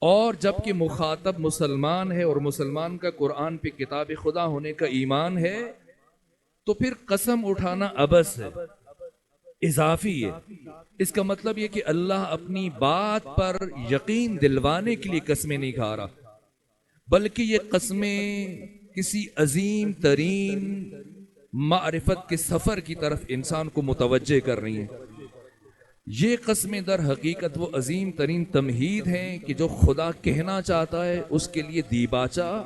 اور جبکہ مخاطب مسلمان ہے اور مسلمان کا قرآن پہ کتاب خدا ہونے کا ایمان ہے، تو پھر قسم اٹھانا عبث ہے، اضافی ہے۔ اس کا مطلب یہ کہ اللہ اپنی بات پر یقین دلوانے کے لیے قسمیں نہیں کھا رہا، بلکہ یہ قسمیں کسی عظیم ترین معرفت کے سفر کی طرف انسان کو متوجہ کر رہی ہیں۔ یہ قسمیں در حقیقت وہ عظیم ترین تمہید ہیں کہ جو خدا کہنا چاہتا ہے اس کے لیے دیباچہ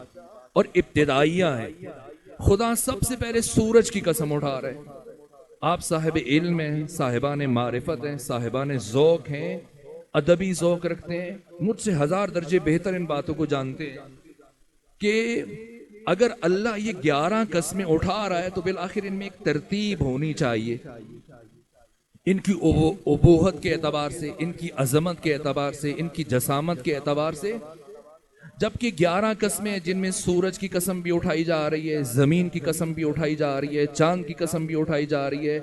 اور ابتدائیہ ہیں۔ خدا سب سے پہلے سورج کی قسم اٹھا رہا ہے۔ آپ صاحب علم ہیں، صاحبان معرفت ہیں، صاحبان ذوق ہیں، ادبی ذوق رکھتے ہیں، مجھ سے 1000 درجے بہتر ان باتوں کو جانتے ہیں کہ اگر اللہ یہ 11 قسمیں اٹھا رہا ہے تو بالآخر ان میں ایک ترتیب ہونی چاہیے، ان کی ابوہت کے اعتبار سے، ان کی عظمت کے اعتبار سے، ان کی جسامت کے اعتبار سے۔ جبکہ 11 قسمیں جن میں سورج کی قسم بھی اٹھائی جا رہی ہے، زمین کی قسم بھی اٹھائی جا رہی ہے، چاند کی قسم بھی اٹھائی جا رہی ہے،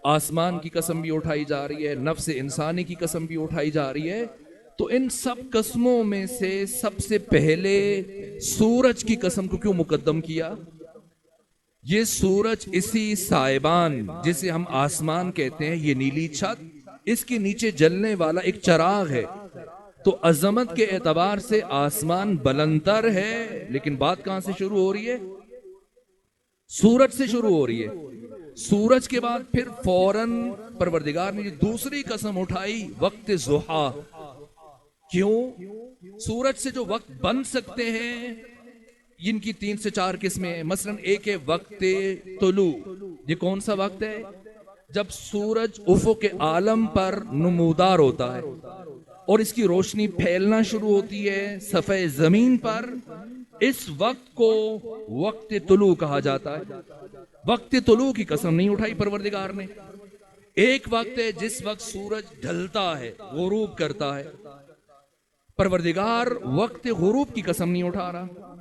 آسمان کی قسم بھی اٹھائی جا رہی ہے، نفس انسانی کی قسم بھی اٹھائی جا رہی ہے، تو ان سب قسموں میں سے سب سے پہلے سورج کی قسم کو کیوں مقدم کیا؟ یہ سورج اسی سائبان جسے ہم آسمان کہتے ہیں، یہ نیلی چھت، اس کے نیچے جلنے والا ایک چراغ ہے۔ تو عظمت کے اعتبار سے آسمان بلندر ہے، لیکن بات کہاں سے شروع ہو رہی ہے؟ سورج سے شروع ہو رہی ہے۔ سورج کے بعد پھر فوراً پروردگار نے دوسری قسم اٹھائی، وقت ضحیٰ۔ کیوں؟ سورج سے جو وقت بن سکتے ہیں ان کی 3 سے 4 قسمیں ہیں۔ مثلا ایک ہے وقت طلوع، یہ کون سا وقت ہے؟ جب سورج افق عالم پر نمودار ہوتا ہے اور اس کی روشنی پھیلنا شروع ہوتی ہے صفحہ زمین پر، اس وقت کو وقت طلوع کہا جاتا ہے۔ وقت طلوع کی قسم نہیں اٹھائی پروردگار نے۔ ایک وقت ہے جس وقت سورج ڈھلتا ہے، غروب کرتا ہے، پروردگار وقت غروب کی قسم نہیں اٹھا رہا۔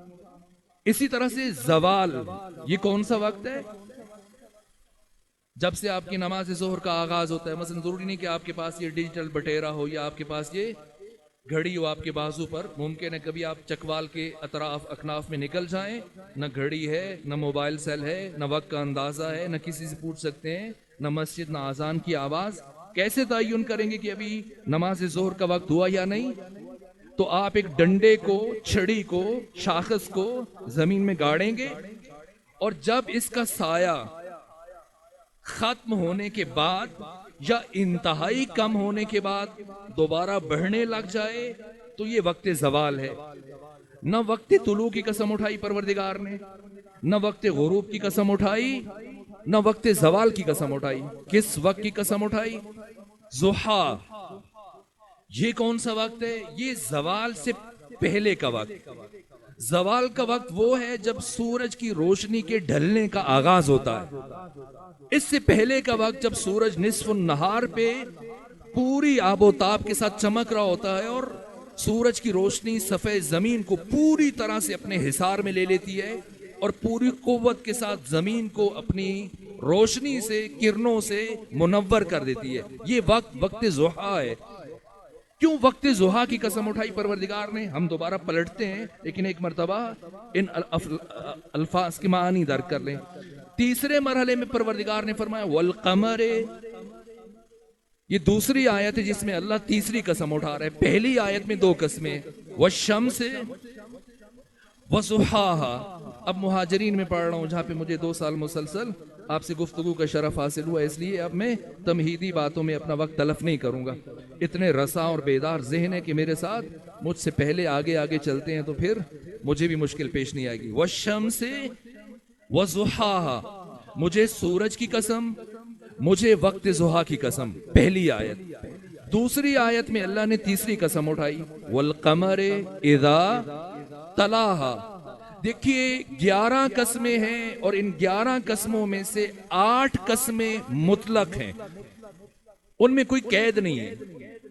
اسی طرح سے زوال، یہ کون سا وقت ہے؟ جب سے آپ کی نماز ظہر کا آغاز ہوتا ہے، مثلا ضروری نہیں کہ آپ کے پاس یہ ڈیجیٹل بٹیرا ہو یا آپ کے پاس یہ گھڑی ہو آپ کے بازو پر، ممکن ہے کبھی آپ چکوال کے اطراف اکناف میں نکل جائیں، نہ گھڑی ہے، نہ موبائل سیل ہے، نہ وقت کا اندازہ ہے، نہ کسی سے پوچھ سکتے ہیں، نہ مسجد، نہ اذان کی آواز۔ کیسے تعین کریں گے کہ ابھی نماز ظہر کا وقت ہوا یا نہیں؟ تو آپ ایک ڈنڈے کو، چھڑی کو، شاخص کو زمین میں گاڑیں گے، اور جب اس کا سایہ ختم ہونے کے بعد یا انتہائی کم ہونے کے بعد دوبارہ بڑھنے لگ جائے تو یہ وقت زوال ہے۔ نہ وقت طلوع کی قسم اٹھائی پروردگار نے، نہ وقت غروب کی قسم اٹھائی، نہ وقت زوال کی قسم اٹھائی۔ کس وقت کی قسم اٹھائی؟ ضحیٰ۔ یہ کون سا وقت ہے؟ یہ زوال سے پہلے کا وقت۔ زوال کا وقت وہ ہے جب سورج کی روشنی کے ڈھلنے کا آغاز ہوتا ہے۔ اس سے پہلے کا وقت جب سورج نصف النہار پہ پوری آب و تاب کے ساتھ چمک رہا ہوتا ہے اور سورج کی روشنی صفحہ زمین کو پوری طرح سے اپنے حصار میں لے لیتی ہے اور پوری قوت کے ساتھ زمین کو اپنی روشنی سے، کرنوں سے منور کر دیتی ہے۔ یہ وقت وقت ضحیٰ ہے۔ کیوں وقت ضحیٰ کی قسم اٹھائی پروردگار نے؟ ہم دوبارہ پلٹتے ہیں لیکن ایک مرتبہ ان الفاظ کی معنی درک کر لیں۔ تیسرے مرحلے میں پروردگار نے فرمایا والقمر، یہ دوسری آیت ہے جس میں اللہ تیسری قسم اٹھا رہا ہے۔ پہلی آیت میں 2 قسمیں، والشمس وضحاها۔ اب مہاجرین میں پڑھ رہا ہوں جہاں پہ مجھے 2 سال مسلسل آپ سے گفتگو کا شرف حاصل ہوا، اس لیے اب میں تمہیدی باتوں میں اپنا وقت تلف نہیں کروں گا۔ اتنے رسا اور بیدار ذہن ہے کہ میرے ساتھ مجھ سے پہلے آگے آگے چلتے ہیں تو پھر مجھے بھی مشکل پیش نہیں آئے گی۔ والشمس وضحاها، مجھے سورج کی قسم، مجھے وقت ضحیٰ کی قسم، پہلی آیت۔ دوسری آیت میں اللہ نے تیسری قسم اٹھائی، والقمر اذا تلاہا۔ دیکھیے 11 قسمیں ہیں اور ان 11 قسموں میں سے 8 قسمیں مطلق ہیں، ان میں کوئی قید نہیں ہے،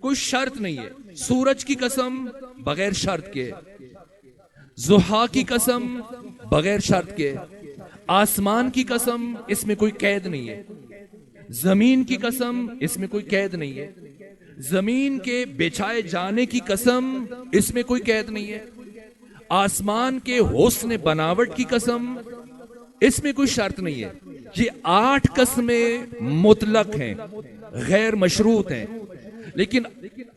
کوئی شرط نہیں ہے۔ سورج کی قسم بغیر شرط کے، ضحیٰ کی قسم بغیر شرط کے، آسمان کی قسم اس میں کوئی قید نہیں ہے، زمین کی قسم اس میں کوئی قید نہیں ہے، زمین کے بچھائے جانے کی قسم، اس میں کوئی قید نہیں ہے. آسمان کے حسن بناوٹ کی قسم، اس میں کوئی شرط نہیں ہے. یہ 8 قسمیں مطلق ہیں، غیر مشروط ہیں، لیکن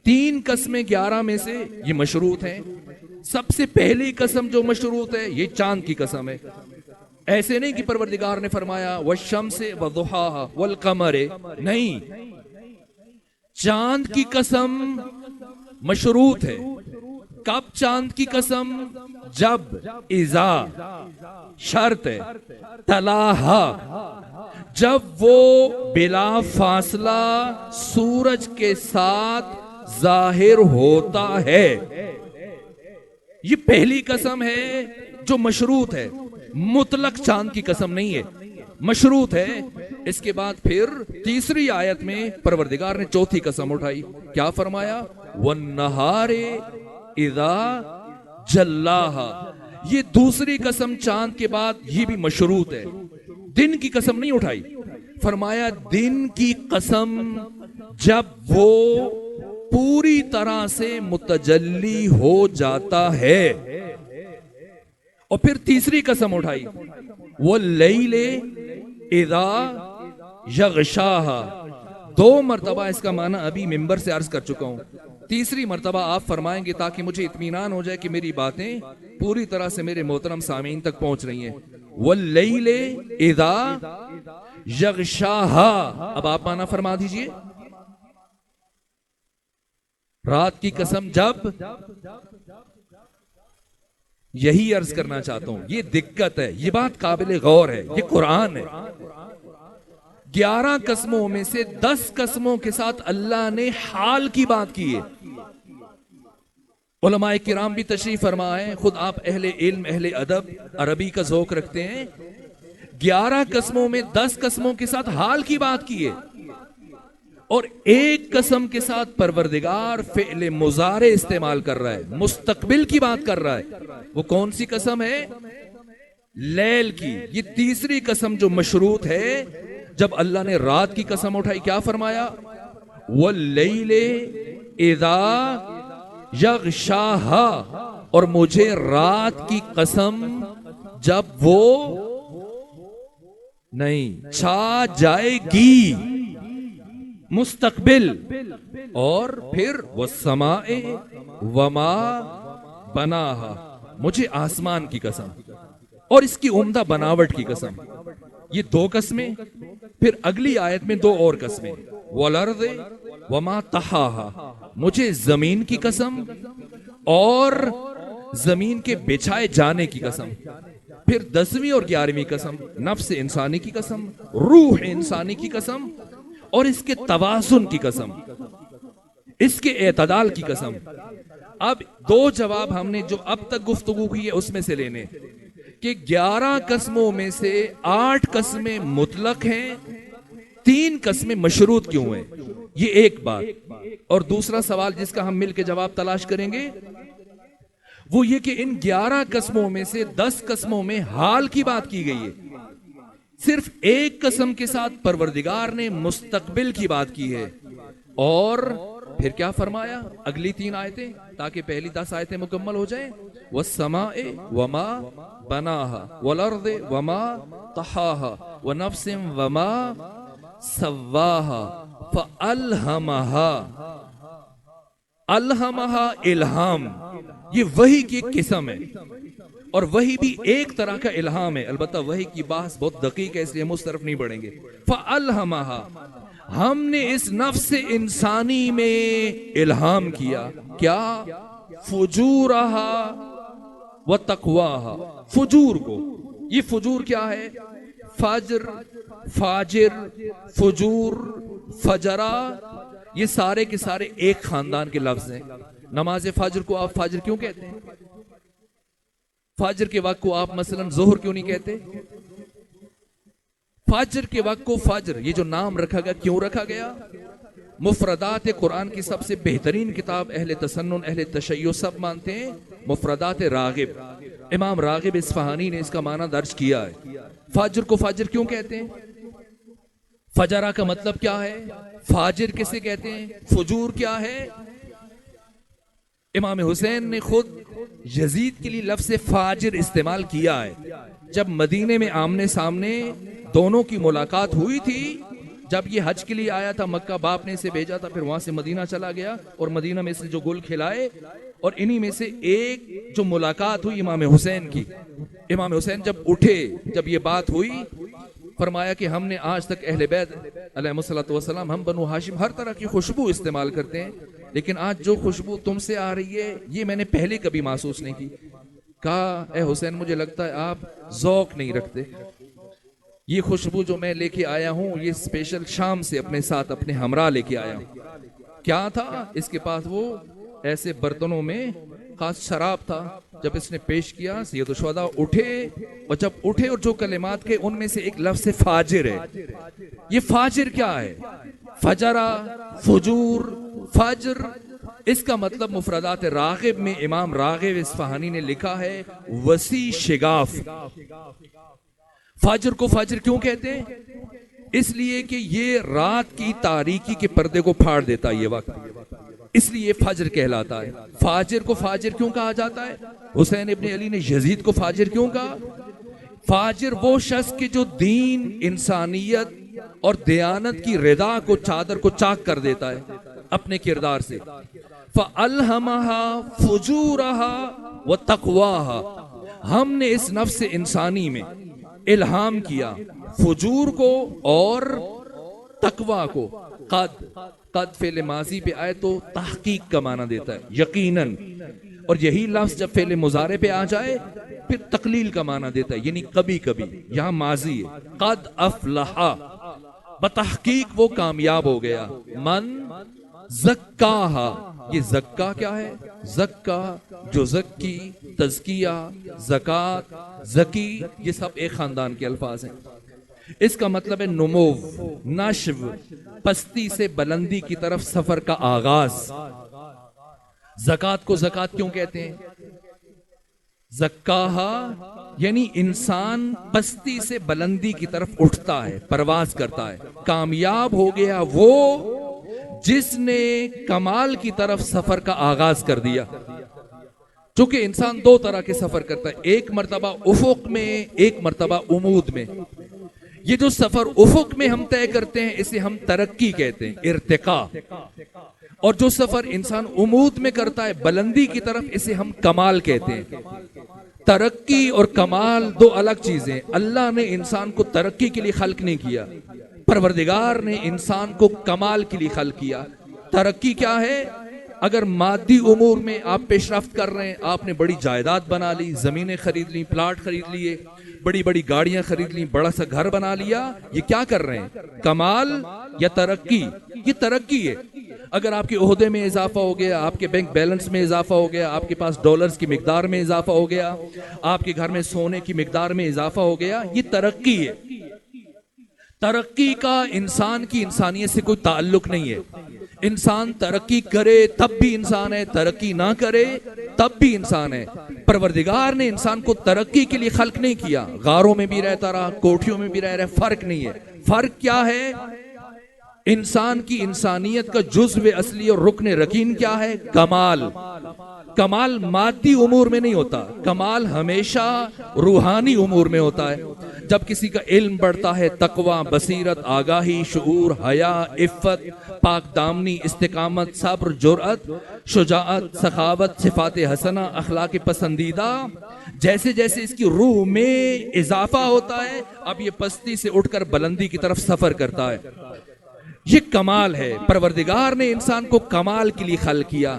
3 قسمیں 11 میں سے یہ مشروط ہیں. سب سے پہلی قسم جو مشروط ہے یہ چاند کی قسم ہے. ایسے نہیں کہ پروردگار نے فرمایا والشمس وضحاها والقمر، نہیں، چاند کی قسم مشروط ہے. کب چاند کی قسم؟ جب اذا شرط ہے، تلاہا جب وہ بلا فاصلہ سورج کے ساتھ ظاہر ہوتا ہے. یہ پہلی قسم ہے جو مشروط ہے، مطلق چاند کی قسم نہیں ہے، مشروط ہے. اس کے بعد پھر تیسری آیت میں پروردگار نے چوتھی قسم اٹھائی. کیا فرمایا؟ وَالنَّهَارِ اِذَا جَلَّاهَا. یہ دوسری قسم چاند کے بعد یہ بھی مشروط ہے. دن کی قسم نہیں اٹھائی، فرمایا دن کی قسم جب وہ پوری طرح سے متجلی ہو جاتا ہے. اور پھر تیسری قسم اٹھائی وَاللَّيْلِ اِذَا يَغْشَاهَا. 2 مرتبہ اس کا معنی ابھی ممبر سے عرض کر چکا ہوں. تیسری مرتبہ آپ فرمائیں گے تاکہ مجھے اطمینان ہو جائے کہ میری باتیں پوری طرح سے میرے محترم سامعین تک پہنچ رہی ہیں. وَاللَّيْلِ اِذَا يَغْشَاهَا. اب آپ معنی فرما دیجئے. رات کی قسم جب، یہی عرض کرنا چاہتا ہوں، یہ دقت ہے، یہ بات قابل غور ہے، یہ قرآن ہے. 11 قسموں میں سے 10 قسموں کے ساتھ اللہ نے حال کی بات کی ہے. علماء کرام بھی تشریف فرمائے، خود آپ اہل علم اہل ادب عربی کا ذوق رکھتے ہیں. 11 قسموں میں 10 قسموں کے ساتھ حال کی بات کی ہے، اور ایک قسم کے ساتھ پروردگار فعل مضارع استعمال کر رہا ہے، مستقبل کی بات کر رہا ہے. وہ کون سی قسم ہے؟ لیل کی. یہ تیسری قسم جو مشروط ہے. جب اللہ نے رات کی قسم اٹھائی کیا فرمایا؟ وَاللَّيْلِ اِذَا يَغْشَاهَا. اور مجھے رات کی قسم جب وہ نہیں چھا جائے گی، مستقبل. اور پھر وَالسَّمَاءِ وَمَا بَنَاهَا. مجھے آسمان کی قسم اور اس کی عمدہ بناوٹ کی قسم. یہ 2 قسمیں. پھر اگلی آیت میں 2 اور قسمیں. وَالْأَرْضِ وَمَا طَحَاهَا. مجھے زمین کی قسم اور زمین کے بچھائے جانے کی قسم. پھر 10ویں اور 11ویں قسم نفس انسانی کی قسم، روح انسانی کی قسم، اور اس کے توازن کی قسم، اس کے اعتدال کی قسم. اب 2 جواب ہم نے جو اب تک گفتگو کی ہے اس میں سے لینے کہ 11 قسموں میں سے 8 قسمیں مطلق ہیں، 3 قسمیں مشروط کیوں ہیں؟ یہ ایک بات. اور دوسرا سوال جس کا ہم مل کے جواب تلاش کریں گے وہ یہ کہ ان 11 قسموں میں سے 10 قسموں میں حال کی بات کی گئی ہے. صرف ایک قسم کے ساتھ پروردگار نے مستقبل کی بات کی ہے. اور پھر کیا فرمایا اگلی 3 آیتیں تاکہ پہلی 10 آیتیں مکمل ہو جائیں؟ وَالسَّمَاءِ وَمَا بَنَاهَا وَالْأَرْضِ وَمَا طَحَاهَا وَنَفْسٍ وَمَا سَوَّاهَا فَأَلْهَمَهَا. الہمہا الہام، یہ وحی کی ایک قسم ہے، اور وحی بھی ایک طرح کا الہام ہے. البتہ وحی کی بحث بہت دقیق ہے اس لیے ہم اس طرف نہیں بڑھیں گے. فَأَلْهَمَهَا. ہم نے اس نفس انسانی میں الہام کیا. کیا؟ فجورہا وتقواہا. فجور کو. یہ فجور کیا ہے؟ فجر، فاجر، فجور، فجرہ، یہ سارے کے سارے ایک خاندان کے لفظ ہیں. نماز فجر کو آپ فجر کیوں کہتے ہیں؟ فجر کے وقت کو آپ مثلا ظہر کیوں نہیں کہتے؟ فجر کے وقت کو فجر، یہ جو نام رکھا گیا کیوں رکھا گیا؟ مفردات قرآن کی سب سے بہترین کتاب اہل تسنن اہل تشیع سب مانتے ہیں مفردات راغب. امام راغب اصفہانی نے اس کا معنی درج کیا ہے. فجر کو فجر کیوں کہتے ہیں؟ فجرہ کا مطلب کیا ہے؟ فاجر کسے کہتے ہیں؟ فجور کیا ہے؟ امام حسین نے خود یزید کے لیے لفظ فاجر استعمال کیا ہے. جب مدینے میں آمنے سامنے دونوں کی ملاقات ہوئی تھی، جب یہ حج کے لیے آیا تھا مکہ، باپ نے اسے بھیجا تھا، پھر وہاں سے مدینہ چلا گیا اور مدینہ میں سے جو گل کھلائے، اور انہی میں سے ایک جو ملاقات ہوئی امام حسین کی. امام حسین جب اٹھے، جب یہ بات ہوئی، فرمایا کہ ہم نے آج تک اہل بیت علیہ الصلوۃ والسلام، ہم بنو ہاشم ہر طرح کی خوشبو استعمال کرتے ہیں، لیکن آج جو خوشبو تم سے آ رہی ہے یہ میں نے پہلے کبھی محسوس نہیں کی. کہا اے حسین مجھے لگتا ہے آپ ذوق نہیں رکھتے. یہ خوشبو جو میں لے کے آیا ہوں یہ اسپیشل شام سے اپنے ساتھ اپنے ہمراہ لے کے آیا ہوں. کیا تھا اس کے پاس؟ وہ ایسے برتنوں میں خاص شراب تھا. جب اس نے پیش کیا سید الشہداء اٹھے، اور جب اٹھے اور جو کلمات کے ان میں سے ایک لفظ فاجر ہے. یہ فاجر کیا ہے؟ فجرہ، فجور، فجر، اس کا مطلب مفردات راغب میں امام راغب اصفہانی نے لکھا ہے وسیع شگاف. فجر کو فجر کیوں کہتے ہیں؟ اس لیے کہ یہ رات کی تاریکی کے پردے کو پھاڑ دیتا ہے یہ وقت، اس لیے فجر کہلاتا ہے. فاجر کو فاجر کیوں کہا جاتا ہے؟ حسین ابن علی نے یزید کو فاجر کیوں کہا؟ فاجر وہ شخص کے جو دین، انسانیت اور دیانت کی رضا کو، چادر کو چاک کر دیتا ہے اپنے کردار سے. فَأَلْهَمَهَا فُجُورَهَا وَتَقْوَاهَا، ہم نے اس نفس انسانی میں الہام کیا فجور کو اور تقوی کو. قد فعل ماضی پہ آئے تو تحقیق کا معنی دیتا ہے، یقیناً، اور یہی لفظ جب فعل مضارع پہ آ جائے پھر تقلیل کا معنی دیتا ہے، یعنی کبھی کبھی. یہاں ماضی ہے. قد افلح، بتحقیق وہ کامیاب ہو گیا. من زکاہا، یہ زکا کیا ہے؟ زکا، جو زکی، تزکیہ، زکات، زکی، یہ سب ایک خاندان کے الفاظ ہیں. اس کا مطلب ہے نمو، نشو، پستی سے بلندی کی طرف سفر کا آغاز. زکات کو زکات کیوں کہتے ہیں؟ زکاہا یعنی انسان پستی سے بلندی کی طرف اٹھتا ہے، پرواز کرتا ہے. کامیاب ہو گیا وہ جس نے کمال کی طرف سفر کا آغاز کر دیا. چونکہ انسان دو طرح کے سفر کرتا ہے، ایک مرتبہ افق میں، ایک مرتبہ عمود میں. یہ جو سفر افق میں ہم طے کرتے ہیں اسے ہم ترقی کہتے ہیں، ارتقاء. اور جو سفر انسان عمود میں کرتا ہے بلندی کی طرف، اسے ہم کمال کہتے ہیں. ترقی اور کمال دو الگ چیزیں. اللہ نے انسان کو ترقی کے لیے خلق نہیں کیا، پروردگار نے انسان کو کمال کے لیے خلق کیا. ترقی کیا ہے؟ اگر مادی امور میں آپ پیش رفت کر رہے ہیں، آپ نے بڑی جائیداد بنا لی، زمینیں خرید لی، پلاٹ خرید لیے، بڑی بڑی گاڑیاں خرید لی، بڑا سا گھر بنا لیا، یہ کیا کر رہے ہیں؟ کمال یا ترقی؟ یہ ترقی ہے. اگر آپ کے عہدے میں اضافہ ہو گیا، آپ کے بینک بیلنس میں اضافہ ہو گیا، آپ کے پاس ڈالرز کی مقدار میں اضافہ ہو گیا، آپ کے گھر میں سونے کی مقدار میں اضافہ ہو گیا، یہ ترقی ہے. ترقی کا انسان کی انسانیت سے کوئی تعلق نہیں ہے. انسان ترقی کرے تب بھی انسان ہے، ترقی نہ کرے تب بھی انسان ہے. پروردگار نے انسان کو ترقی کے لیے خلق نہیں کیا. غاروں میں بھی رہتا رہا، کوٹھیوں میں بھی رہ رہا، فرق نہیں ہے. فرق کیا ہے؟ انسان کی انسانیت کا جزو اصلی اور رکن رکین کیا ہے؟ کمال. کمال مادی امور میں نہیں ہوتا، کمال ہمیشہ روحانی امور میں ہوتا ہے. جب کسی کا علم بڑھتا ہے، تقوی، بصیرت، آگاہی، شعور، حیا، عفت، پاک دامنی، استقامت، صبر، جرأت، شجاعت، سخاوت، صفات حسنہ، اخلاق پسندیدہ، جیسے جیسے اس کی روح میں اضافہ ہوتا ہے، اب یہ پستی سے اٹھ کر بلندی کی طرف سفر کرتا ہے. یہ کمال ہے. پروردگار نے انسان کو کمال کے لیے خلق کیا،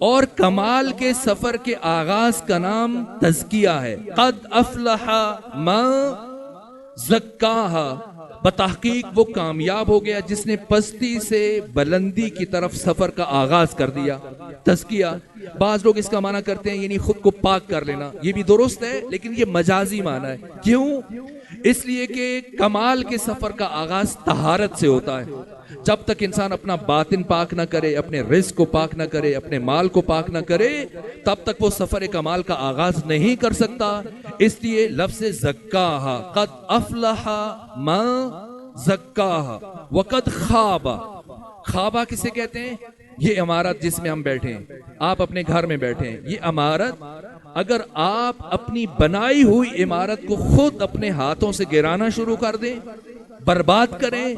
اور کمال کے سفر کے آغاز کا نام تزکیہ ہے. قد افلح من زکاہا، بتحقیق وہ کامیاب ہو گیا جس نے پستی سے بلندی کی طرف سفر کا آغاز کر دیا. تزکیہ بعض لوگ اس کا معنی کرتے ہیں یعنی خود کو پاک کر لینا، یہ بھی درست ہے لیکن یہ مجازی معنی ہے. کیوں؟ اس لیے کہ کمال کے سفر کا آغاز طہارت سے ہوتا ہے. جب تک انسان اپنا باطن پاک نہ کرے، اپنے رزق کو پاک نہ کرے، اپنے مال کو پاک نہ کرے، تب تک وہ سفر کمال کا آغاز نہیں کر سکتا. اس لیے لفظ زکاہا، قد افلح من زکاہا وقد خوابا. خوابا کسے کہتے ہیں؟ یہ عمارت جس میں ہم بیٹھے ہیں، آپ اپنے گھر میں بیٹھے ہیں، یہ عمارت اگر آپ اپنی بنائی ہوئی عمارت کو خود اپنے ہاتھوں سے گرانا شروع کر دیں، برباد کریں،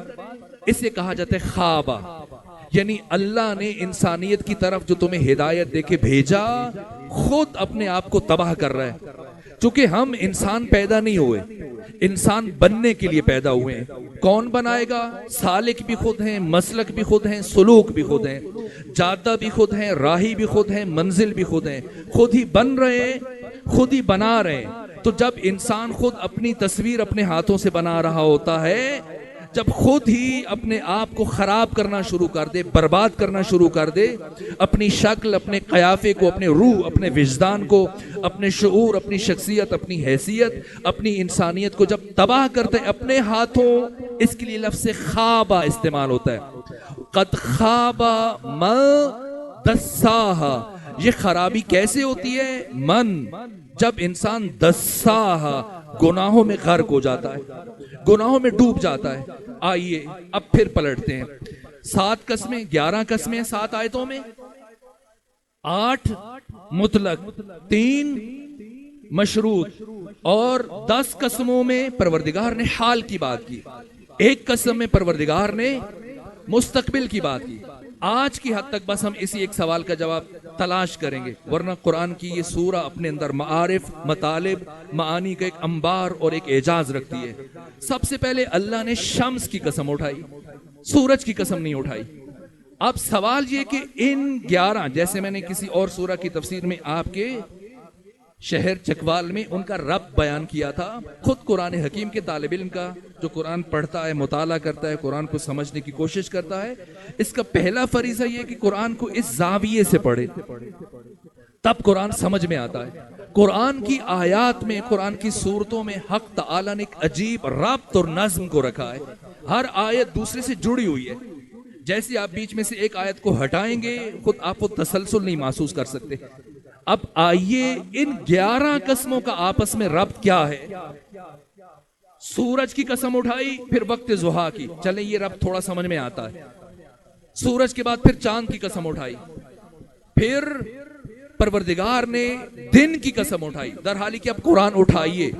اسے کہا جاتا ہے خوابا. یعنی اللہ نے انسانیت کی طرف جو تمہیں ہدایت دے کے بھیجا، خود اپنے آپ کو تباہ کر رہا ہے. چونکہ ہم انسان پیدا نہیں ہوئے، انسان بننے کے لیے پیدا ہوئے ہیں. کون بنائے گا؟ سالک بھی خود ہیں، مسلک بھی خود ہیں، سلوک بھی خود ہیں، جادہ بھی خود ہیں، راہی بھی خود ہیں، منزل بھی خود ہیں. خود ہی بن رہے ہیں، خود ہی بنا رہے ہیں. تو جب انسان خود اپنی تصویر اپنے ہاتھوں سے بنا رہا ہوتا ہے، جب خود ہی اپنے آپ کو خراب کرنا شروع کر دے، برباد کرنا شروع کر دے، اپنی شکل، اپنے قیافے کو، اپنے روح، اپنے وجدان کو، اپنے شعور، اپنی شخصیت، اپنی حیثیت، اپنی انسانیت کو جب تباہ کرتے اپنے ہاتھوں، اس کے لیے لفظ خوابہ استعمال ہوتا ہے. قد خواب من دساہا. یہ خرابی کیسے ہوتی ہے؟ من، جب انسان دساہا گناہوں میں غرق ہو جاتا ہے، گناہوں میں ڈوب جاتا ہے. آئیے اب پھر پلٹتے ہیں. 7 قسمیں، 11 قسمیں 7 آیتوں میں، 8 مطلق، 3 مشروط، اور 10 قسموں میں پروردگار نے حال کی بات کی. 1 قسم میں پروردگار نے مستقبل کی بات کی. آج کی حد تک بس ہم اسی ایک سوال کا جواب تلاش کریں گے، ورنہ قرآن کی یہ سورہ اپنے اندر معارف، مطالب، معانی کا ایک انبار اور ایک اعجاز رکھتی ہے. سب سے پہلے اللہ نے شمس کی قسم اٹھائی، سورج کی قسم نہیں اٹھائی. اب سوال یہ کہ ان 11، جیسے میں نے کسی اور سورہ کی تفسیر میں آپ کے شہر چکوال میں ان کا رب بیان کیا تھا. خود قرآن حکیم کے طالب علم کا جو قرآن پڑھتا ہے، مطالعہ کرتا ہے، قرآن کو سمجھنے کی کوشش کرتا ہے، اس کا پہلا فریضہ یہ کہ قرآن کو اس زاویے سے پڑھے، تب قرآن سمجھ میں آتا ہے. قرآن کی آیات میں، قرآن کی صورتوں میں حق تعالیٰ نے ایک عجیب ربط اور نظم کو رکھا ہے. ہر آیت دوسرے سے جڑی ہوئی ہے. جیسے آپ بیچ میں سے ایک آیت کو ہٹائیں گے، خود آپ کو تسلسل نہیں محسوس کر سکتے. اب آئیے ان 11 قسموں کا آپس میں ربط کیا ہے؟ سورج کی قسم اٹھائی، پھر وقت ضحیٰ کی، چلیں یہ ربط تھوڑا سمجھ میں آتا ہے. سورج کے بعد پھر چاند کی قسم اٹھائی، پھر پروردگار نے دن کی قسم اٹھائی. درحالی کہ اب قرآن اٹھائیے،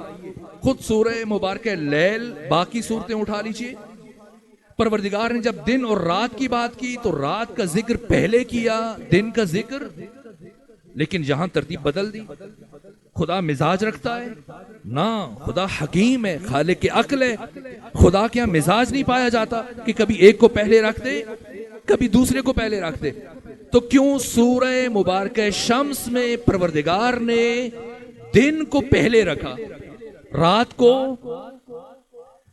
خود سورہ مبارکہ لیل، باقی صورتیں اٹھا لیجئے. پروردگار نے جب دن اور رات کی بات کی تو رات کا ذکر پہلے کیا، دن کا ذکر، لیکن یہاں ترتیب بدل دی. خدا مزاج رکھتا ہے؟ نہ، خدا حکیم ہے، خالق عقل ہے. خدا کیا مزاج نہیں پایا جاتا کہ کبھی ایک کو پہلے رکھ دے، کبھی دوسرے کو پہلے رکھ دے؟ تو کیوں سورہ مبارکہ شمس میں پروردگار نے دن کو پہلے رکھا، رات کو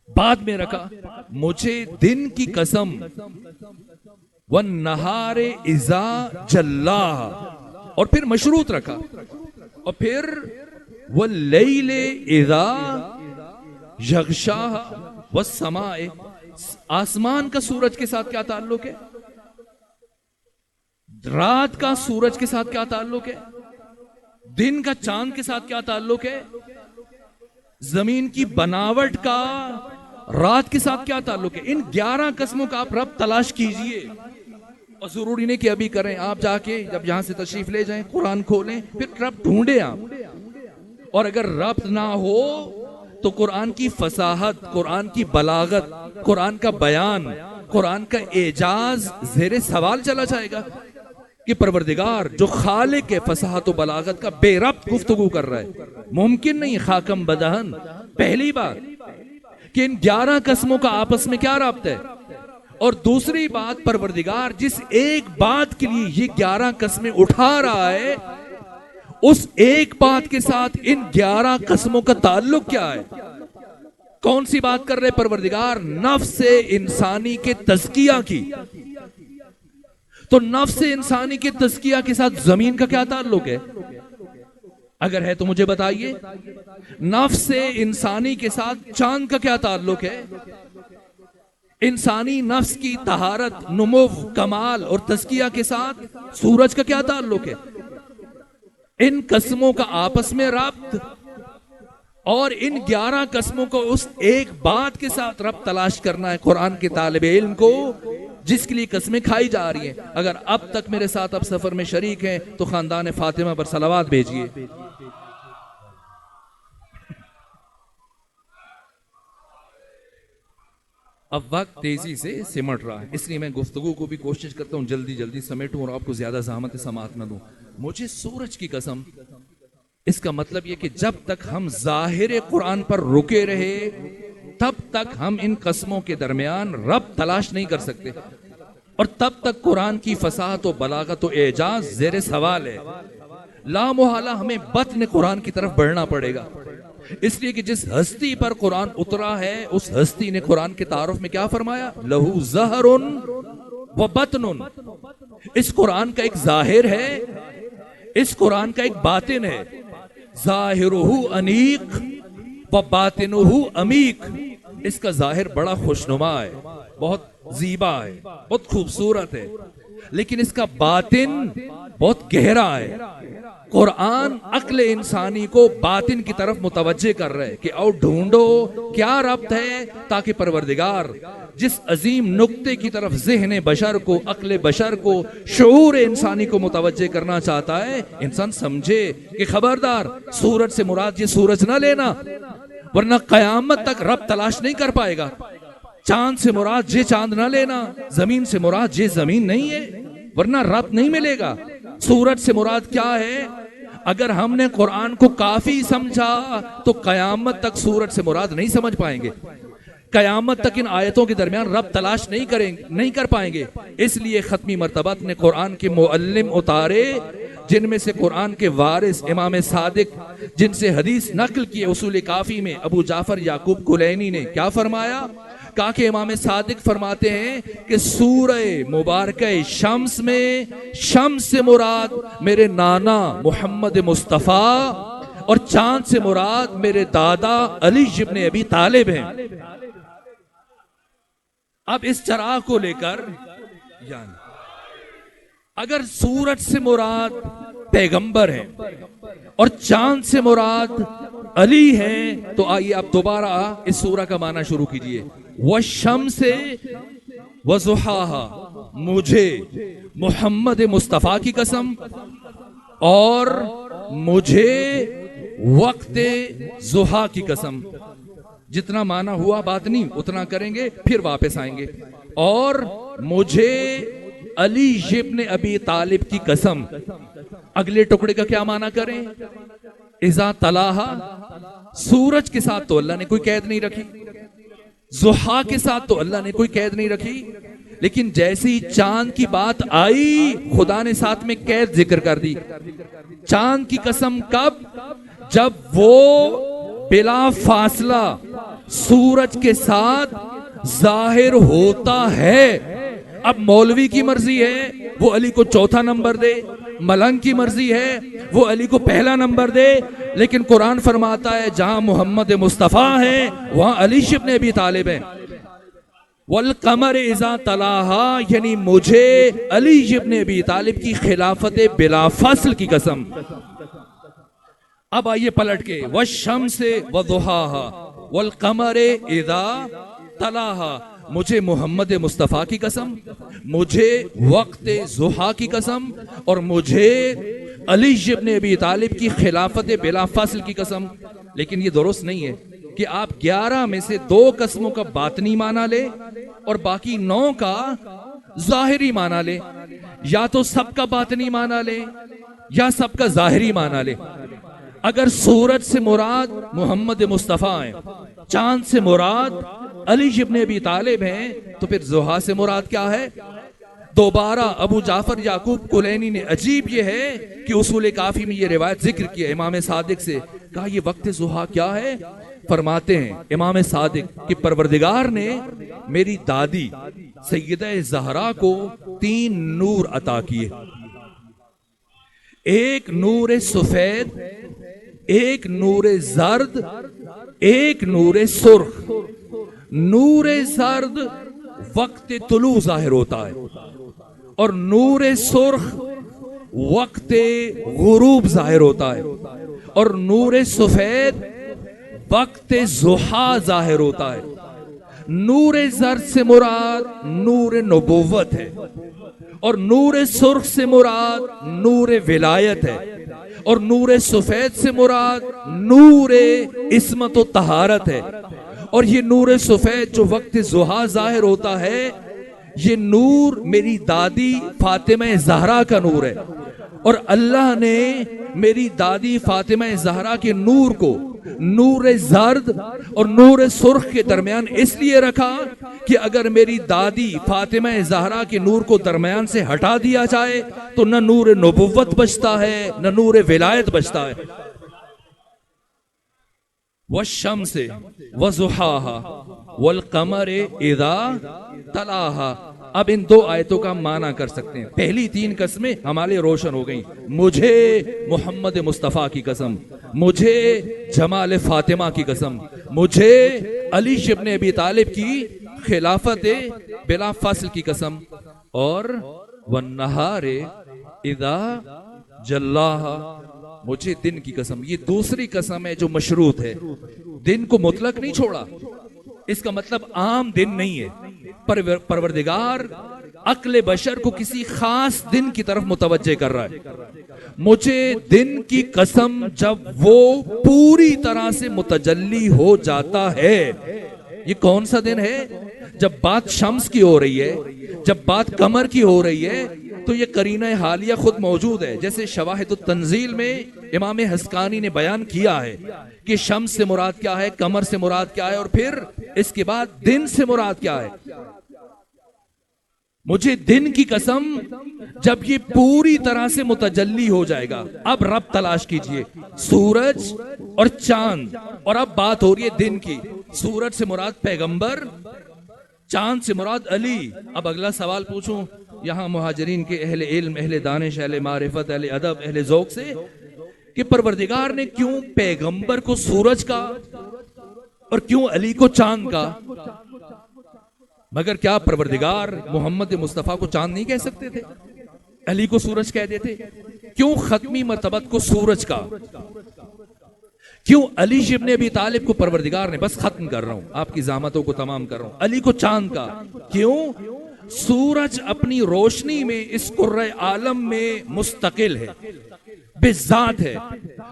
بعد میں رکھا؟ مجھے دن کی قسم، وَالنَّهَارِ إِذَا جَلَّاهَا، اور پھر مشروط رکھا، اور پھر وَاللَّيْلِ إِذَا يَغْشَاهَا وَالسَّمَاءِ. آسمان کا سورج کے ساتھ کیا تعلق ہے؟ رات کا سورج کے ساتھ کیا تعلق ہے؟ دن کا چاند کے ساتھ کیا تعلق ہے؟ زمین کی بناوٹ کا رات کے ساتھ کیا تعلق ہے؟ ان 11 قسموں کا آپ ربط تلاش کیجئے. اور ضروری نہیں کہ ابھی کریں، آپ جا کے جب یہاں سے تشریف لے جائیں، قرآن کھولیں، پھر ربط ڈھونڈیں آپ. اور اگر ربط نہ ہو تو قرآن کی فصاحت، قرآن کی بلاغت، قرآن کا بیان، قرآن کا اعجاز زیر سوال چلا جائے گا کہ پروردگار جو خالق ہے فصاحت و بلاغت کا بے ربط گفتگو کر رہا ہے. ممکن نہیں. خاکم بدہن. پہلی بات کہ ان 11 قسموں کا آپس میں کیا رابطہ ہے، اور دوسری بات پروردگار جس ایک بات کے لیے یہ 11 قسمیں اٹھا رہا ہے، اس ایک بات کے ساتھ ان 11 قسموں کا تعلق کیا ہے؟ کون سی بات کر رہے پروردگار؟ نفس انسانی کے تزکیہ کی. تو نفس انسانی کے تزکیہ کے ساتھ زمین کا کیا تعلق ہے؟ اگر ہے تو مجھے بتائیے. نفس انسانی کے ساتھ چاند کا کیا تعلق ہے؟ انسانی نفس کی طہارت، نمو، کمال اور تزکیہ کے ساتھ سورج کا کیا تعلق ہے؟ ان قسموں کا آپس میں ربط اور ان 11 قسموں کو اس ایک بات کے ساتھ ربط تلاش کرنا ہے قرآن کے طالب علم کو جس کے لیے قسمیں کھائی جا رہی ہیں. اگر اب تک میرے ساتھ اب سفر میں شریک ہیں تو خاندان فاطمہ پر صلوات بھیجیے. اب وقت تیزی سے سمٹ رہا ہے، اس لیے میں گفتگو کو بھی کوشش کرتا ہوں جلدی جلدی سمیٹوں اور آپ کو زیادہ زحمت سماعت نہ دوں. مجھے سورج کی قسم، اس کا مطلب یہ کہ جب تک ہم ظاہر قرآن پر رکے رہے تب تک ہم ان قسموں کے درمیان ربط تلاش نہیں کر سکتے، اور تب تک قرآن کی فصاحت و بلاغت و اعجاز زیر سوال ہے. لا محالہ ہمیں بطن قرآن کی طرف بڑھنا پڑے گا، اس لیے کہ جس ہستی پر قرآن اترا ہے اس ہستی نے قرآن کے تعارف میں کیا فرمایا؟ لہو ظہر و بطن. اس قرآن کا ایک ظاہر ہے، اس قرآن کا ایک باطن ہے. ظاہرہ انیق و باطنہ عمیق. اس کا ظاہر بڑا خوشنما ہے، بہت زیبا ہے، بہت خوبصورت ہے، لیکن اس کا باطن بہت گہرا ہے. قرآن عقل انسانی کو باطن کی طرف متوجہ کر رہے کہ او ڈھونڈو کیا ربط ہے، تاکہ پروردگار جس عظیم نقطے کی طرف ذہن بشر کو، عقل بشر کو، شعور انسانی کو متوجہ کرنا چاہتا ہے، انسان سمجھے کہ خبردار سورج سے مراد یہ سورج نہ لینا، ورنہ قیامت تک ربط تلاش نہیں کر پائے گا. چاند سے مراد یہ چاند نہ لینا، زمین سے مراد یہ زمین نہیں ہے، ورنہ ربط نہیں ملے گا. سورج سے مراد کیا ہے؟ اگر ہم نے قرآن کو کافی سمجھا تو قیامت تک سورج سے مراد نہیں سمجھ پائیں گے، قیامت تک ان آیتوں کے درمیان ربط تلاش نہیں کر پائیں گے. اس لیے ختمی مرتبت نے قرآن کے معلم اتارے، جن میں سے قرآن کے وارث امام صادق، جن سے حدیث نقل کی اصول کافی میں ابو جعفر یعقوب کلینی نے کیا فرمایا؟ کہا کہ امام صادق فرماتے ہیں کہ سورہ مبارکہ شمس میں شمس سے مراد میرے نانا محمد مصطفیٰ اور چاند سے مراد میرے دادا علی ابن ابی طالب ہیں. اب اس چراغ کو لے کر یعنی اگر سورج سے مراد پیغمبر ہیں اور چاند سے مراد علی ہیں تو آئیے آپ دوبارہ اس سورہ کا معنی شروع کیجئے. والشمس وضحاها، مجھے محمد مصطفیٰ کی قسم اور مجھے وقت ضحیٰ کی قسم. جتنا معنی ہوا بات نہیں اتنا کریں گے پھر واپس آئیں گے. اور مجھے علی ابن ابی طالب کی قسم. اگلے ٹکڑے کا کیا معنی کریں؟ اذا تلاہا، سورج کے ساتھ تو اللہ نے کوئی قید نہیں رکھی، ضحیٰ کے ساتھ تو اللہ نے کوئی قید نہیں رکھی، لیکن جیسی چاند کی بات آئی خدا نے ساتھ میں قید ذکر کر دی. چاند کی قسم کب؟ جب وہ بلا فاصلہ سورج کے ساتھ ظاہر ہوتا ہے. اب مولوی کی مرضی ہے وہ علی کو چوتھا نمبر دے، ملنگ کی مرضی ہے وہ علی کو پہلا نمبر دے، لیکن قرآن فرماتا ہے جہاں محمد مصطفیٰ ہے وہاں علی ابن ابی طالب ہیں. والقمر اذا تلاہا، یعنی مجھے علی ابن ابی طالب کی خلافت بلا فصل کی قسم. اب آئیے پلٹ کے والشمس وضحاہا والقمر اذا تلاہا، مجھے محمد مصطفیٰ کی قسم، مجھے وقت ضحیٰ کی قسم، اور مجھے علی ابن ابی طالب کی خلافت بلا فصل کی قسم. لیکن یہ درست نہیں ہے کہ آپ 11 میں سے 2 قسموں کا باطنی معنی لے اور باقی 9 کا ظاہری معنی لے. یا تو سب کا باطنی معنی لے یا سب کا ظاہری معنی لے. اگر سورج سے مراد محمد مصطفیٰ ہیں، چاند سے مراد علی ابن ابی طالب ہیں، تو پھر ضحیٰ سے مراد کیا ہے؟ دوبارہ ابو جعفر یعقوب کلینی نے، عجیب یہ ہے کہ اصول کافی میں یہ روایت ذکر کیا امام صادق سے، کہا یہ وقت ضحیٰ کیا ہے؟ فرماتے ہیں امام صادق کہ پروردگار نے میری دادی سیدہ زہرا کو 3 نور عطا کیے. ایک نور سفید، ایک نور زرد، ایک نور سرخ. نور زرد وقت طلوع ظاہر ہوتا ہے اور نور سرخ وقت غروب ظاہر ہوتا ہے، اور نور سفید وقت ضحا ظاہر ہوتا ہے. نور زرد سے مراد نور نبوت ہے اور نور سرخ سے مراد نور ولایت ہے اور نور سفید سے مراد نور عصمت و طہارت ہے. اور یہ نور سفید جو وقت ضحا ظاہر ہوتا ہے یہ نور میری دادی فاطمہ زہرا کا نور ہے. اور اللہ نے میری دادی فاطمہ زہرا کے نور کو نور زرد اور نور سرخ کے درمیان اس لیے رکھا کہ اگر میری دادی فاطمہ زہرا کے نور کو درمیان سے ہٹا دیا جائے تو نہ نور نبوت بچتا ہے نہ نور ولایت بچتا ہے. والشمس وضحاها والقمر اذا تلاها. اب ان دو آیتوں کا معنی کر سکتے ہیں. پہلی تین قسمیں ہمارے روشن ہو گئیں. مجھے محمد مصطفیٰ کی قسم, مجھے جمال فاطمہ کی قسم, مجھے علی ابن ابی طالب کی خلافت بلا فصل کی قسم, اور والنہار اذا جلاها, مجھے دن کی قسم. یہ دوسری قسم ہے جو مشروط ہے. دن کو مطلق نہیں چھوڑا, اس کا مطلب عام دن نہیں ہے. پروردگار عقل بشر کو کسی خاص دن کی طرف متوجہ کر رہا ہے. مجھے دن کی قسم جب وہ پوری طرح سے متجلی ہو جاتا ہے. یہ کون سا دن ہے؟ جب بات شمس کی ہو رہی ہے, جب بات قمر کی ہو رہی ہے تو یہ قرینہ حالیہ خود موجود ہے. جیسے شواہد التنزیل میں امام حسقانی نے بیان کیا ہے کہ شمس سے مراد کیا ہے, قمر سے مراد کیا ہے, اور پھر اس کے بعد دن سے مراد کیا ہے. مجھے دن کی قسم جب یہ پوری طرح سے متجلی ہو جائے گا. اب رب تلاش کیجئے, سورج اور چاند, اور اب بات ہو رہی ہے دن کی. سورج سے مراد پیغمبر, چاند سے مراد علی. اب اگلا سوال پوچھوں یہاں مہاجرین کے اہل علم, اہل دانش, اہل معرفت, اہل ادب, اہل ذوق سے, کہ پروردگار نے کیوں پیغمبر کو سورج کا اور کیوں علی کو چاند کا؟ مگر کیا پروردگار محمد مصطفیٰ کو چاند نہیں کہہ سکتے تھے, علی کو سورج کہہ دیتے؟ کیوں ختمی مرتبت کو سورج کا, کیوں علی ابن ابی طالب کو پروردگار نے, بس ختم کر رہا ہوں آپ کی زحمتوں کو تمام کر رہا ہوں, علی کو چاند کا کیوں؟ سورج اپنی روشنی میں اس کرۂ عالم میں مستقل ہے, بذات ہے.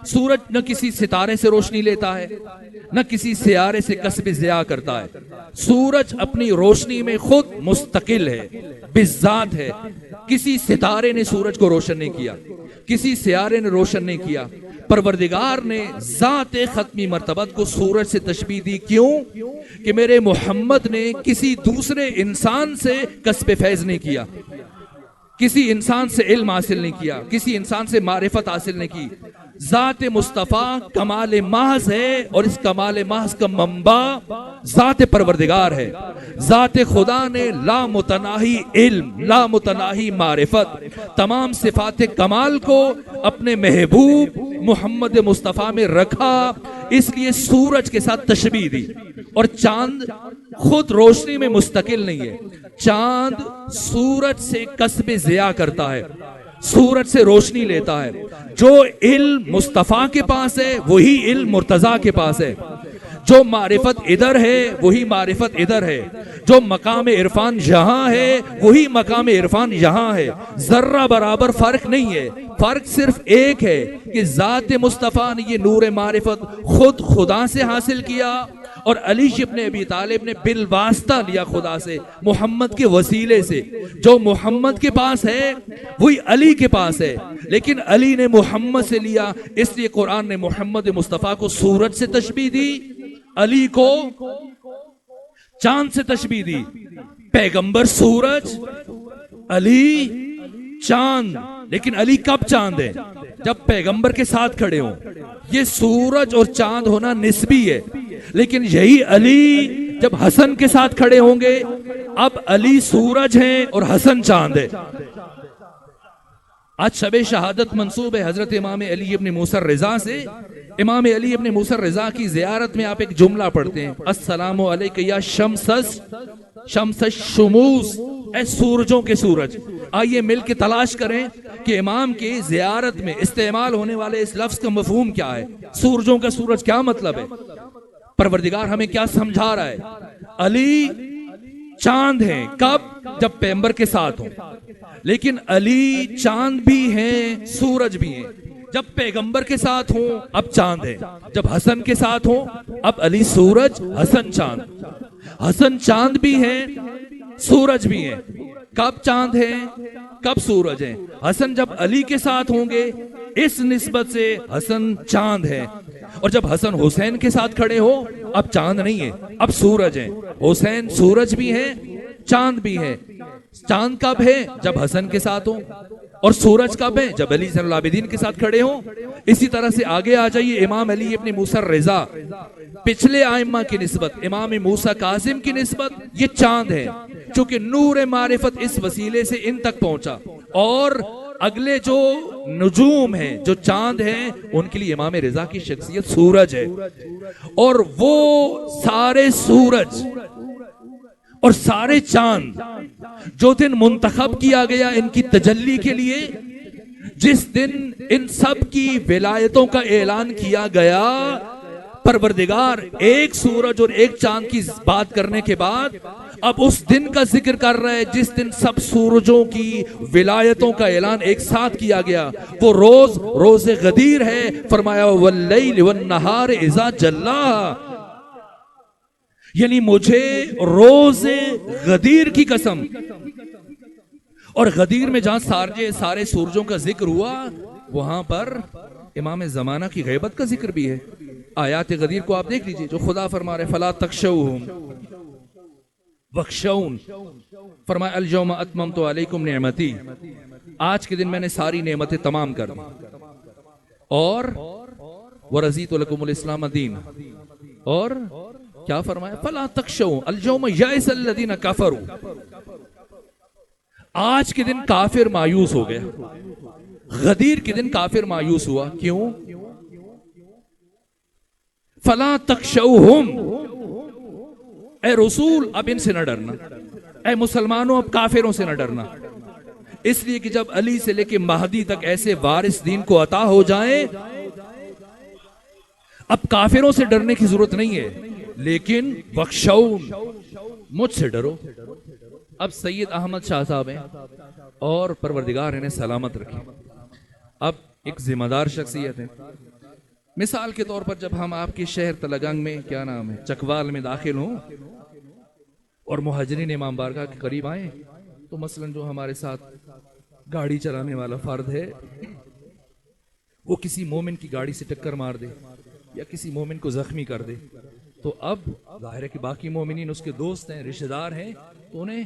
سورج نہ کسی ستارے سے روشنی لیتا ہے نہ کسی سیارے سے کسب ضیاء کرتا ہے. سورج اپنی روشنی میں خود مستقل ہے, بذات ہے. کسی ستارے نے سورج کو روشن نہیں کیا, کسی سیارے نے روشن نہیں کیا. پروردگار نے ذات ختمی مرتبت کو سورج سے تشبیہ دی. کیوں؟ کہ میرے محمد نے کسی دوسرے انسان سے کسب فیض نہیں کیا, کسی انسان سے علم حاصل نہیں کیا, کسی انسان سے معرفت حاصل نہیں کی. ذات مصطفیٰ کمال محض ہے اور اس کمال محض کا منبع ذات پروردگار ہے. ذات خدا نے لا متناہی علم, لا متناہی معرفت, تمام صفات کمال کو اپنے محبوب محمد مصطفیٰ میں رکھا, اس لیے سورج کے ساتھ تشبیہ دی. اور چاند خود روشنی میں مستقل نہیں ہے, چاند سورج سے کسب ضیاء کرتا ہے, سورج سے روشنی لیتا ہے. جو علم مصطفیٰ کے پاس ہے وہی علم مرتضیٰ کے پاس ہے, جو معرفت ادھر ہے وہی معرفت ادھر ہے, جو مقام عرفان یہاں ہے وہی مقام عرفان یہاں ہے. ذرہ برابر فرق نہیں ہے, فرق صرف ایک ہے کہ ذات مصطفیٰ نے یہ نور معرفت خود خدا سے حاصل کیا اور علی ابن ابی طالب نے بالواسطہ لیا خدا سے, محمد کے وسیلے سے. جو محمد کے پاس ہے وہی علی کے پاس ہے, لیکن علی نے محمد سے لیا, اس لیے قرآن نے محمد مصطفیٰ کو سورج سے تشبیہ دی, علی کو چاند سے تشبیہ دی. پیغمبر سورج, علی چاند. لیکن علی کب چاند ہے؟ جب پیغمبر کے ساتھ کھڑے ہوں. یہ سورج اور چاند ہونا نسبی ہے, لیکن یہی علی جب حسن کے ساتھ کھڑے ہوں گے, اب علی سورج ہیں اور حسن چاند ہے. آج شب شہادت منسوب ہے حضرت امام علی ابن موسیٰ الرضا سے. امام علی ابن موسیٰ الرضا کی زیارت میں آپ ایک جملہ پڑھتے ہیں, السلام علیکہ یا شمس الشموس, اے سورجوں کے سورج. آئیے مل کے تلاش کریں کہ امام کی زیارت میں استعمال ہونے والے اس لفظ کا مفہوم کیا ہے. سورجوں کا سورج کیا مطلب ہے؟ پروردگار ہمیں کیا سمجھا رہا ہے؟ علی چاند ہیں، کب؟ جب پیغمبر کے ساتھ ہوں، لیکن علی چاند بھی ہیں، سورج بھی ہیں۔ جب پیغمبر کے ساتھ ہوں اب چاند ہے، جب حسن کے ساتھ ہوں اب علی سورج، حسن چاند۔ حسن چاند بھی ہیں، سورج بھی ہیں۔ کب چاند ہے، کب سورج ہے؟ حسن جب علی کے ساتھ ہوں گے اس نسبت سے حسن چاند ہے، اور جب حسن حسین کے ساتھ کھڑے ہو اب چاند نہیں ہے، اب سورج ہے۔ حسین سورج بھی ہے، چاند بھی ہے۔ چاند کب ہے؟ جب حسن کے ساتھ ہو، اور سورج کب ہے؟ جب علی زین العابدین کے ساتھ کھڑے ہوں۔ اسی طرح سے آگے آ جائیے، امام علی ابن موسیٰ الرضا، پچھلے ائمہ کی نسبت، امام موسیٰ کاظم کی نسبت یہ چاند ہے، چونکہ نور معرفت اس وسیلے سے ان تک پہنچا، اور اگلے جو نجوم ہیں، جو چاند ہیں، ان کے لیے امام رضا کی شخصیت سورج ہے۔ اور وہ سارے سورج اور سارے چاند جو دن منتخب کیا گیا ان کی تجلی کے لیے، جس دن ان سب کی ولایتوں کا اعلان کیا گیا، پروردگار ایک سورج اور ایک چاند کی بات کرنے کے بعد اب اس دن کا ذکر کر رہا ہے جس دن سب سورجوں کی ولایتوں کا اعلان ایک ساتھ کیا گیا۔ وہ روز غدیر ہے، فرمایا واللیل والنہار اذا جلاھا، یعنی مجھے روز غدیر کی قسم۔ اور غدیر میں جہاں سارے سورجوں کا ذکر ہوا، وہاں پر امام زمانہ کی غیبت کا ذکر بھی ہے۔ آیات غدیر کو آپ دیکھ لیجئے، جو خدا فرما رہے فلا تخشوہم وخشون، فرمایا اليوم اتممت علیکم نعمتی، آج کے دن میں نے ساری نعمتیں تمام کر دی، اور ورضیت لکم الاسلام دین، اور کیا فرمایا فلا تخشوا اليوم یئس الذین کفروا، آج کے دن کافر مایوس ہو گیا، غدیر کے دن کافر مایوس ہوا، کیوں؟ فلا تخشوہم، اے رسول اب ان سے نہ ڈرنا، اے مسلمانوں اب کافروں سے نہ ڈرنا، اس لیے کہ جب علی سے لے کے مہدی تک ایسے وارث دین کو عطا ہو جائیں اب کافروں سے ڈرنے کی ضرورت نہیں ہے، لیکن وخشون، مجھ سے ڈرو۔ اب سید احمد شاہ صاحب ہیں اور پروردگار انہیں سلامت رکھے، اب ایک ذمہ دار شخصیت ہے۔ مثال کے طور پر جب ہم آپ کے شہر تلگنگ میں کیا نام ہے چکوال میں داخل ہوں اور مہاجرین امام بارگاہ کے قریب آئیں، تو مثلا جو ہمارے ساتھ گاڑی چلانے والا فرد ہے وہ کسی مومن کی گاڑی سے ٹکر مار دے یا کسی مومن کو زخمی کر دے، تو اب ظاہر ہے کہ باقی مومنین اس کے دوست ہیں، رشتہ دار ہیں، تو انہیں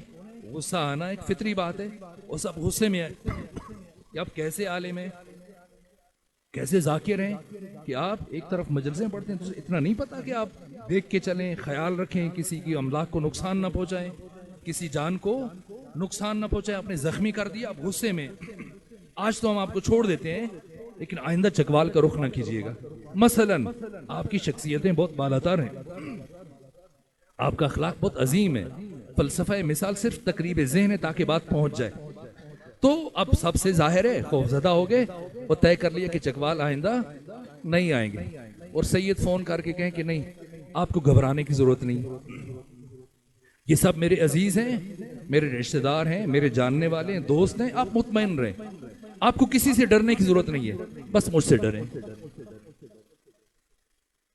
غصہ آنا ایک فطری بات ہے، وہ سب غصے میں آئے کہ آپ کیسے عالم ہیں، کیسے ذاکر ہیں کہ آپ ایک طرف مجلسیں پڑھتے ہیں، تو اتنا نہیں پتا کہ آپ دیکھ کے چلیں، خیال رکھیں، کسی کی املاک کو نقصان نہ پہنچائیں، کسی جان کو نقصان نہ پہنچائیں، آپ نے زخمی کر دیا، آپ غصے میں۔ آج تو ہم آپ کو چھوڑ دیتے ہیں، لیکن آئندہ چکوال کا رخ نہ کیجیے گا۔ مثلا آپ کی شخصیتیں بہت بالاتر ہیں، آپ کا اخلاق بہت عظیم ہے، فلسفہ مثال صرف تقریب ذہن ہے تاکہ بات پہنچ جائے، تو اب سب سے ظاہر ہے خوفزدہ ہو گئے اور طے کر لیا کہ چکوال آئندہ نہیں آئیں گے، اور سید فون کر کے کہیں کہ نہیں آپ کو گھبرانے کی ضرورت نہیں، یہ سب میرے عزیز ہیں، میرے رشتہ دار ہیں، میرے جاننے والے ہیں، دوست ہیں، آپ مطمئن رہیں، آپ کو کسی سے ڈرنے کی ضرورت نہیں ہے، بس مجھ سے ڈریں۔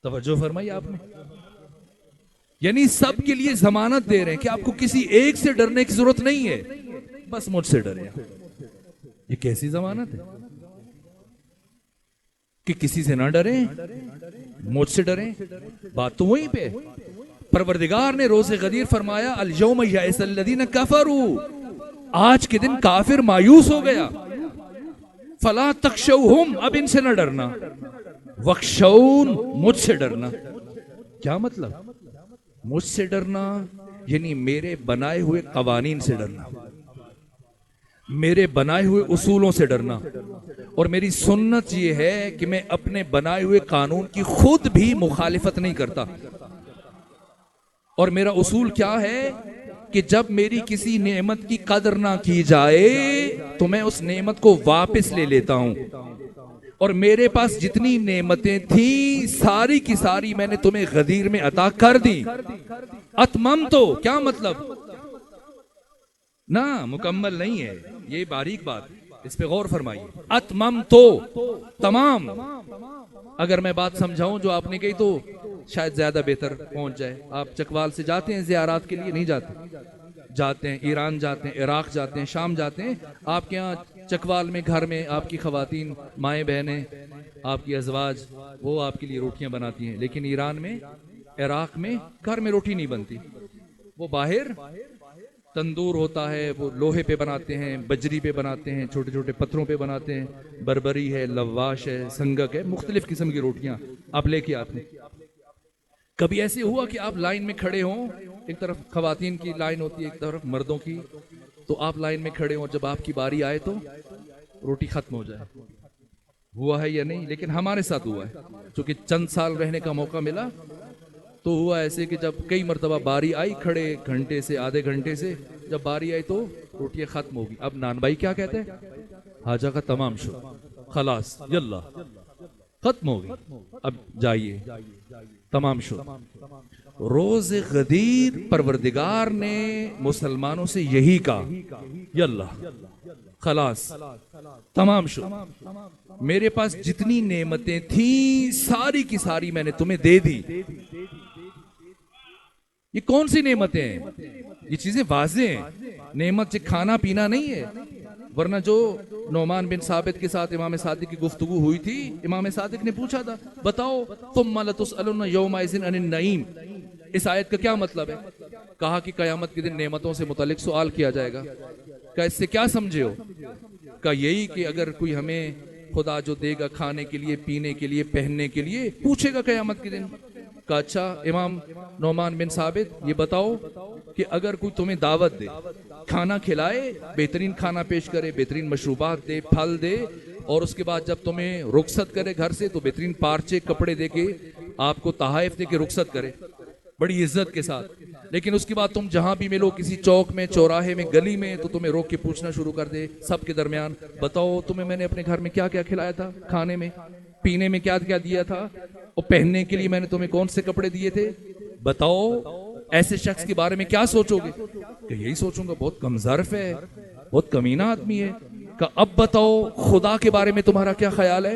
توجہ فرمائی آپ نے، یعنی سب کے لیے ضمانت دے رہے ہیں کہ آپ کو کسی ایک سے ڈرنے کی ضرورت نہیں ہے، بس مجھ سے ڈریں۔ یہ کیسی ضمانت ہے کہ کسی سے نہ ڈریں، مجھ سے ڈریں؟ بات تو وہیں پہ، پروردگار نے روز غدیر فرمایا الیوم یئس الذین کفروا، آج کے دن کافر مایوس ہو گیا، فلا تخشوہم، اب ان سے نہ ڈرنا، وخشون، مجھ سے ڈرنا۔ کیا مطلب؟ مجھ سے ڈرنا یعنی میرے بنائے ہوئے قوانین سے ڈرنا، میرے بنائے ہوئے اصولوں سے ڈرنا، اور میری سنت یہ ہے کہ میں اپنے بنائے ہوئے قانون کی خود بھی مخالفت نہیں کرتا، اور میرا اصول کیا ہے کہ جب میری کسی نعمت کی قدر نہ کی جائے تو میں اس نعمت کو واپس لے لیتا ہوں، اور میرے پاس جتنی نعمتیں تھیں ساری کی ساری میں نے تمہیں غدیر میں عطا کر دی. اتمم تو کیا مطلب؟ نہ مکمل نہیں ہے، یہ باریک بات، اس پہ غور فرمائیے. اتمم تو تمام. اگر میں بات سمجھاؤں جو آپ نے کہی تو شاید زیادہ بہتر پہنچ جائے. آپ چکوال سے جاتے ہیں زیارات کے لیے؟ نہیں جاتے؟ جاتے ہیں. ایران جاتے ہیں، عراق جاتے ہیں، شام جاتے ہیں. آپ کے ہاں چکوال میں گھر میں آپ کی خواتین، مائیں بہنیں، آپ کی ازواج، وہ آپ کے لیے روٹیاں بناتی ہیں. لیکن ایران میں، عراق میں گھر میں روٹی نہیں بنتی. وہ باہر تندور ہوتا ہے، وہ لوہے پہ بناتے ہیں، بجری پہ بناتے ہیں، چھوٹے چھوٹے پتھروں پہ بناتے ہیں. بربری ہے، لواش ہے، سنگک ہے، مختلف قسم کی روٹیاں آپ لے کے آتے ہیں. کبھی ایسے ہوا کہ آپ لائن میں کھڑے ہوں، ایک طرف خواتین کی لائن ہوتی ہے، ایک طرف مردوں کی، تو آپ لائن میں کھڑے ہوں، جب آپ کی باری آئے تو روٹی ختم ہو جائے؟ ہوا ہے یا نہیں؟ لیکن ہمارے ساتھ ہوا ہے. چونکہ چند سال رہنے کا موقع ملا تو ہوا ایسے کہ جب کئی مرتبہ باری آئی، کھڑے گھنٹے سے، آدھے گھنٹے سے، جب باری آئی تو روٹیاں ختم ہوگی. اب نان بھائی کیا کہتے ہیں؟ حاجہ کا تمام شو، خلاص یلا ختم ہوگی، اب جائیے، تمام شو. روز غدیر پروردگار نے مسلمانوں سے یہی کہا، یلا خلاص تمام شو. میرے پاس جتنی نعمتیں تھیں ساری کی ساری میں نے تمہیں دے دی. یہ کون سی نعمتیں ہیں؟ یہ چیزیں واضح ہیں. نعمت سے کھانا پینا نہیں ہے. ورنہ جو نعمان بن ثابت کے ساتھ امام صادق کی گفتگو ہوئی تھی، امام صادق نے پوچھا تھا، بتاؤ ثم لتسألن یومئذ عن النعیم، اس آیت کا کیا مطلب ہے؟ کہا کہ قیامت کے دن نعمتوں سے متعلق سوال کیا جائے گا. کہا اس سے کیا سمجھے ہو؟ کہا یہی کہ اگر کوئی ہمیں خدا جو دے گا کھانے کے لیے، پینے کے لیے، پہننے کے لیے، پوچھے گا قیامت کے دن. کہا اچھا امام نعمان بن ثابت یہ بتاؤ کہ اگر کوئی تمہیں دعوت دے، کھانا کھلائے، بہترین کھانا پیش کرے، بہترین مشروبات دے، پھل دے، اور اس کے بعد جب تمہیں رخصت کرے گھر سے تو بہترین پارچے کپڑے دے کے آپ کو تحائف دے کے رخصت کرے بڑی عزت کے ساتھ، لیکن اس کے بعد تم جہاں بھی ملو، کسی چوک میں، چوراہے میں، گلی میں، تو تمہیں روک کے پوچھنا شروع کر دے سب کے درمیان، بتاؤ تمہیں میں نے اپنے گھر میں کیا کیا کھلایا تھا، کھانے میں، پینے میں کیا کیا دیا تھا، اور پہننے کے لیے میں نے تمہیں کون سے کپڑے دیے تھے، بتاؤ ایسے شخص کے بارے میں کیا سوچو گے؟ کہ یہی سوچوں گا بہت کم ظرف ہے، بہت کمینہ آدمی ہے. کہ اب بتاؤ خدا کے بارے میں تمہارا کیا خیال ہے؟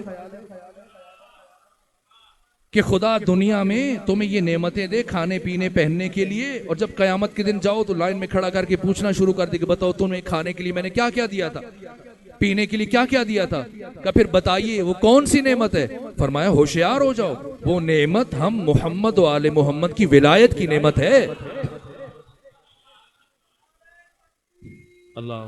کہ خدا دنیا میں تمہیں یہ نعمتیں دے کھانے پینے پہننے کے لیے، اور جب قیامت کے دن جاؤ تو لائن میں کھڑا کر کے پوچھنا شروع کر دے کہ بتاؤ تمہیں کھانے کے لیے میں نے کیا کیا دیا تھا، پینے کے لیے کیا کیا دیا تھا. کہ پھر بتائیے وہ کون سی نعمت ہے؟ فرمایا ہوشیار ہو جاؤ، وہ نعمت ہم محمد و آل محمد کی ولایت کی نعمت ہے. اللہ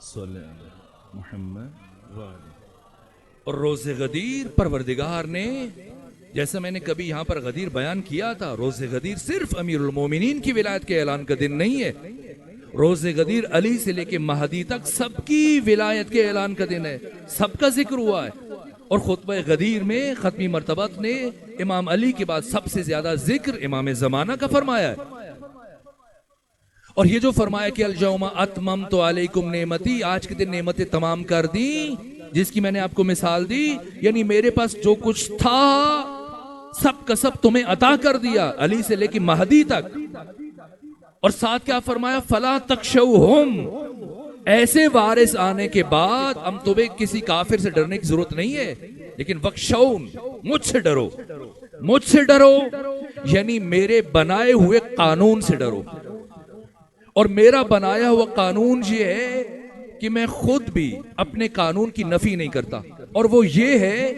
صلی محمد. اور روز غدیر پروردگار نے، جیسا میں نے کبھی یہاں پر غدیر بیان کیا تھا، روز غدیر صرف امیر المومنین کی ولایت کے اعلان کا دن نہیں ہے. روز غدیر علی سے لے کے مہدی تک سب کی ولایت کے اعلان کا دن ہے، سب کا ذکر ہوا ہے. اور خطبہ غدیر میں ختمی مرتبت نے امام علی کے بعد سب سے زیادہ ذکر امام زمانہ کا فرمایا ہے. اور یہ جو فرمایا کہ الیوم اتممت علیکم نعمتی، آج کے دن نعمتیں تمام کر دی، جس کی میں نے آپ کو مثال دی، یعنی میرے پاس جو کچھ تھا سب کا سب تمہیں عطا کر دیا، علی سے لے کے مہدی تک. اور ساتھ کیا فرمایا؟ فلا تخشوہم، ایسے وارث آنے کے بعد ہم تمہیں کسی کافر سے ڈرنے کی ضرورت نہیں ہے، لیکن وخشون، مجھ سے ڈرو، مجھ سے ڈرو، یعنی میرے بنائے ہوئے قانون سے ڈرو. اور میرا بنایا ہوا قانون یہ ہے کہ میں خود بھی اپنے قانون کی نفی نہیں کرتا، اور وہ یہ ہے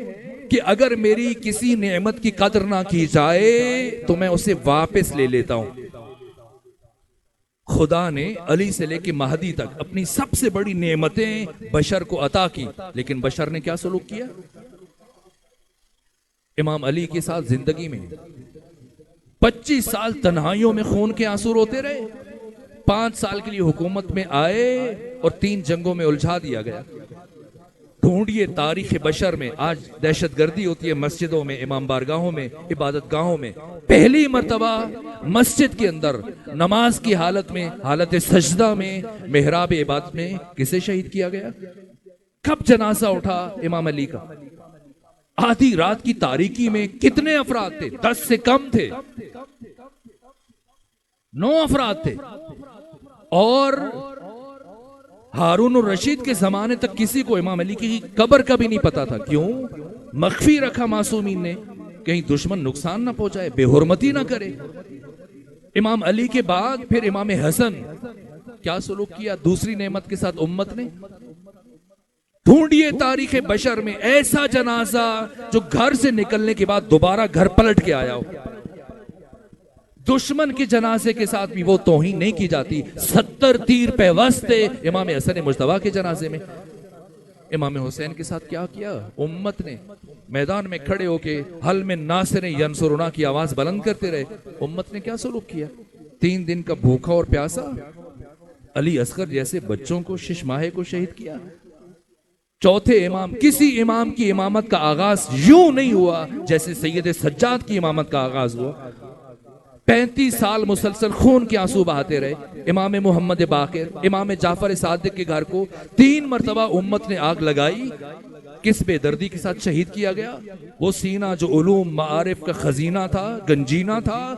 کہ اگر میری کسی نعمت کی قدر نہ کی جائے تو میں اسے واپس لے لیتا ہوں. خدا نے علی سے لے کے مہدی تک اپنی سب سے بڑی نعمتیں بشر کو عطا کی، لیکن بشر نے کیا سلوک کیا؟ امام علی کے ساتھ زندگی میں 25 سال تنہائیوں میں خون کے آنسو روتے رہے، 5 سال کے لیے حکومت میں آئے اور 3 جنگوں میں الجھا دیا گیا. ڈھونڈیے تاریخ بشر میں، آج دہشت گردی ہوتی ہے مسجدوں میں، امام بارگاہوں میں، عبادت گاہوں میں، پہلی مرتبہ مسجد کے اندر نماز کی حالت میں، حالت سجدہ میں، محراب عبادت میں کسے شہید کیا گیا؟ کب جنازہ اٹھا امام علی کا؟ آدھی رات کی تاریکی میں کتنے افراد تھے؟ 10 سے کم تھے، 9 افراد تھے، اور ہارون الرشید کے زمانے تک کسی کو امام علی کی قبر کا بھی نہیں پتا تھا۔ کیوں؟ مخفی رکھا معصومین نے، کہیں دشمن نقصان نہ پہنچائے، بے حرمتی نہ کرے۔ امام علی کے بعد پھر امام حسن، کیا سلوک کیا دوسری نعمت کے ساتھ امت نے؟ ڈھونڈیے تاریخ بشر میں ایسا جنازہ جو گھر سے نکلنے کے بعد دوبارہ گھر پلٹ کے آیا ہو۔ دشمن کے جنازے کے ساتھ بھی وہ توہین نہیں کی جاتی۔ 70 تیر پیوست تھے امام حسن مجتبیٰ کے جنازے میں۔ امام حسین کے ساتھ کیا کیا امت نے؟ میدان میں کھڑے ہو کے حل میں ناصر ینصرنا کی آواز بلند کرتے رہے۔ امت نے کیا سلوک کیا؟ 3 دن کا بھوکا اور پیاسا علی اصغر جیسے بچوں کو، شش ماہے کو شہید کیا۔ چوتھے امام، کسی امام کی امامت کا آغاز یوں نہیں ہوا جیسے سید سجاد کی امامت کا آغاز ہوا۔ 35 سال مسلسل خون کے آنسو بہاتے رہے۔ امام محمد باقر، امام جعفر صادق کے گھر کو 3 مرتبہ امت نے آگ لگائی۔ کس بے دردی کے ساتھ شہید کیا گیا؟ وہ سینہ جو علوم معارف کا خزینہ تھا، گنجینہ تھا،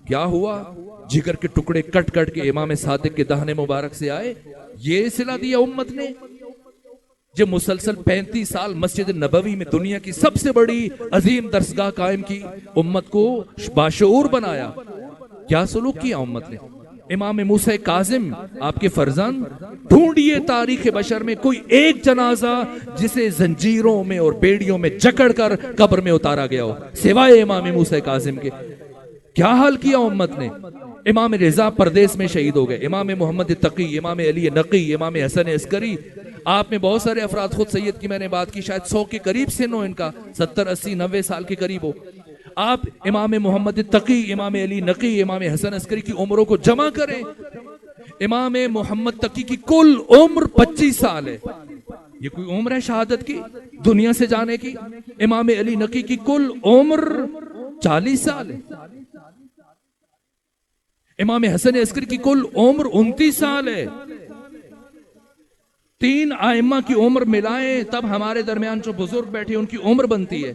کیا ہوا؟ جگر کے ٹکڑے کٹ کٹ کے امام صادق کے دہنے مبارک سے آئے۔ یہ صلہ دیا امت نے، جو مسلسل 35 سال مسجد نبوی میں دنیا کی سب سے بڑی عظیم درسگاہ قائم کی، امت کو باشعور بنایا۔ کیا سلوک کیا امت نے؟ امام موسیٰ کاظم، آپ کے فرزند، ڈھونڈیے تاریخ بشر میں کوئی ایک جنازہ جسے زنجیروں میں اور بیڑیوں میں جکڑ کر قبر میں اتارا گیا ہو سوائے امام موسیٰ کاظم کے۔ کیا حال کیا امت نے؟ امام رضا پردیس میں شہید ہو گئے، امام محمد تقی، امام علی نقی، امام حسن عسکری۔ آپ میں بہت سارے افراد، خود سید کی میں نے بات کی، شاید 100 کے قریب سن ہو ان کا، 70 80 90 سال کے قریب ہو۔ آپ امام محمد تقی، امام علی نقی، امام حسن عسکری کی عمروں کو جمع کریں۔ امام محمد تقی کی کل عمر 25 سال ہے۔ یہ کوئی عمر ہے شہادت کی، دنیا سے جانے کی؟ امام علی نقی کی کل عمر 40 سال ہے۔ امام حسن عسکری کی کل عمر 29 سال ہے۔ 3 ائمہ کی عمر ملائیں تب ہمارے درمیان جو بزرگ بیٹھے ان کی عمر بنتی ہے۔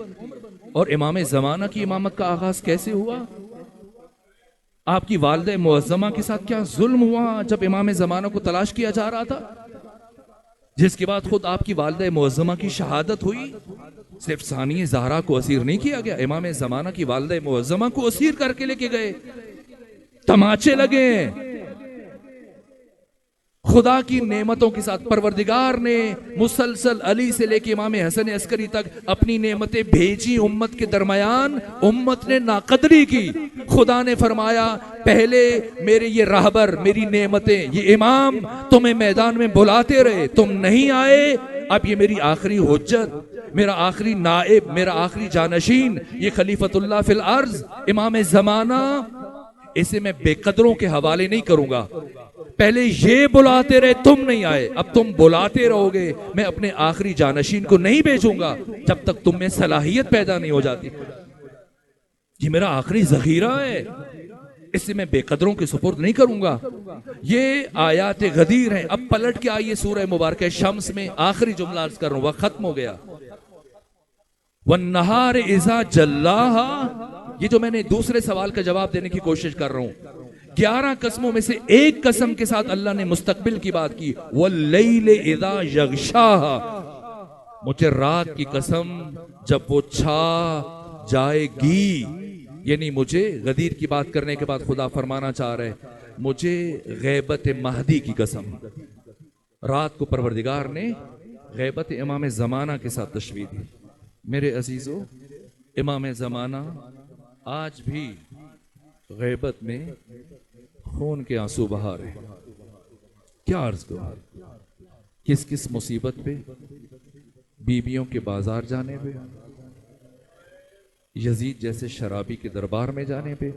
اور امام زمانہ کی امامت کا آغاز کیسے ہوا؟ آپ کی والدہ معظمہ کے ساتھ کیا ظلم ہوا جب امام زمانہ کو تلاش کیا جا رہا تھا، جس کے بعد خود آپ کی والدہ معظمہ کی شہادت ہوئی۔ صرف ثانیہ زہرا کو اسیر نہیں کیا گیا، امام زمانہ کی والدہ معظمہ کو اسیر کر کے لے کے گئے۔ تماچے لگے۔ خدا کی نعمتوں کے ساتھ پروردگار نے مسلسل علی سے لے کے امام حسن عسکری تک اپنی نعمتیں بھیجی امت کے درمیان، امت نے ناقدری کی۔ خدا نے فرمایا پہلے میرے یہ راہبر، میری نعمتیں، یہ امام تمہیں میدان میں بلاتے رہے، تم نہیں آئے، اب یہ میری آخری حجت، میرا آخری نائب، میرا آخری جانشین، یہ خلیفۃ اللہ فی الارض امام زمانہ، اسے میں بے قدروں کے حوالے نہیں کروں گا۔ پہلے یہ بلاتے رہے، تم نہیں آئے، اب تم بلاتے رہو گے، میں اپنے آخری جانشین کو نہیں بھیجوں گا جب تک تم میں صلاحیت پیدا نہیں ہو جاتی۔ یہ میرا آخری ذخیرہ ہے، اسے میں بے قدروں کے سپرد نہیں کروں گا۔ یہ آیات غدیر ہیں۔ اب پلٹ کے آئیے سورہ مبارکہ شمس میں، آخری جملہ عرض کر رہا ہوں، وقت ختم ہو گیا۔ وَالنَّهَارِ إِذَا جَلَّاهَا، یہ جو میں نے دوسرے سوال کا جواب دینے کی کوشش کر رہا ہوں، 11 قسموں میں سے ایک قسم کے ساتھ اللہ نے مستقبل کی بات کی، وَاللَّيْلِ إِذَا يَغْشَاهَا، مجھے رات کی قسم جب وہ چھا جائے گی، یعنی مجھے غدیر کی بات کرنے کے بعد خدا فرمانا چاہ رہے مجھے غیبت مہدی کی قسم۔ رات کو پروردگار نے غیبت امام زمانہ کے ساتھ تشبیہ دی۔ میرے عزیزو، امام زمانہ آج بھی غیبت میں خون کے آنسو بہا رہے۔ کیا عرض کروں، کس کس مصیبت پہ؟ بیویوں کے بازار جانے پہ، یزید جیسے شرابی کے دربار میں جانے پہ۔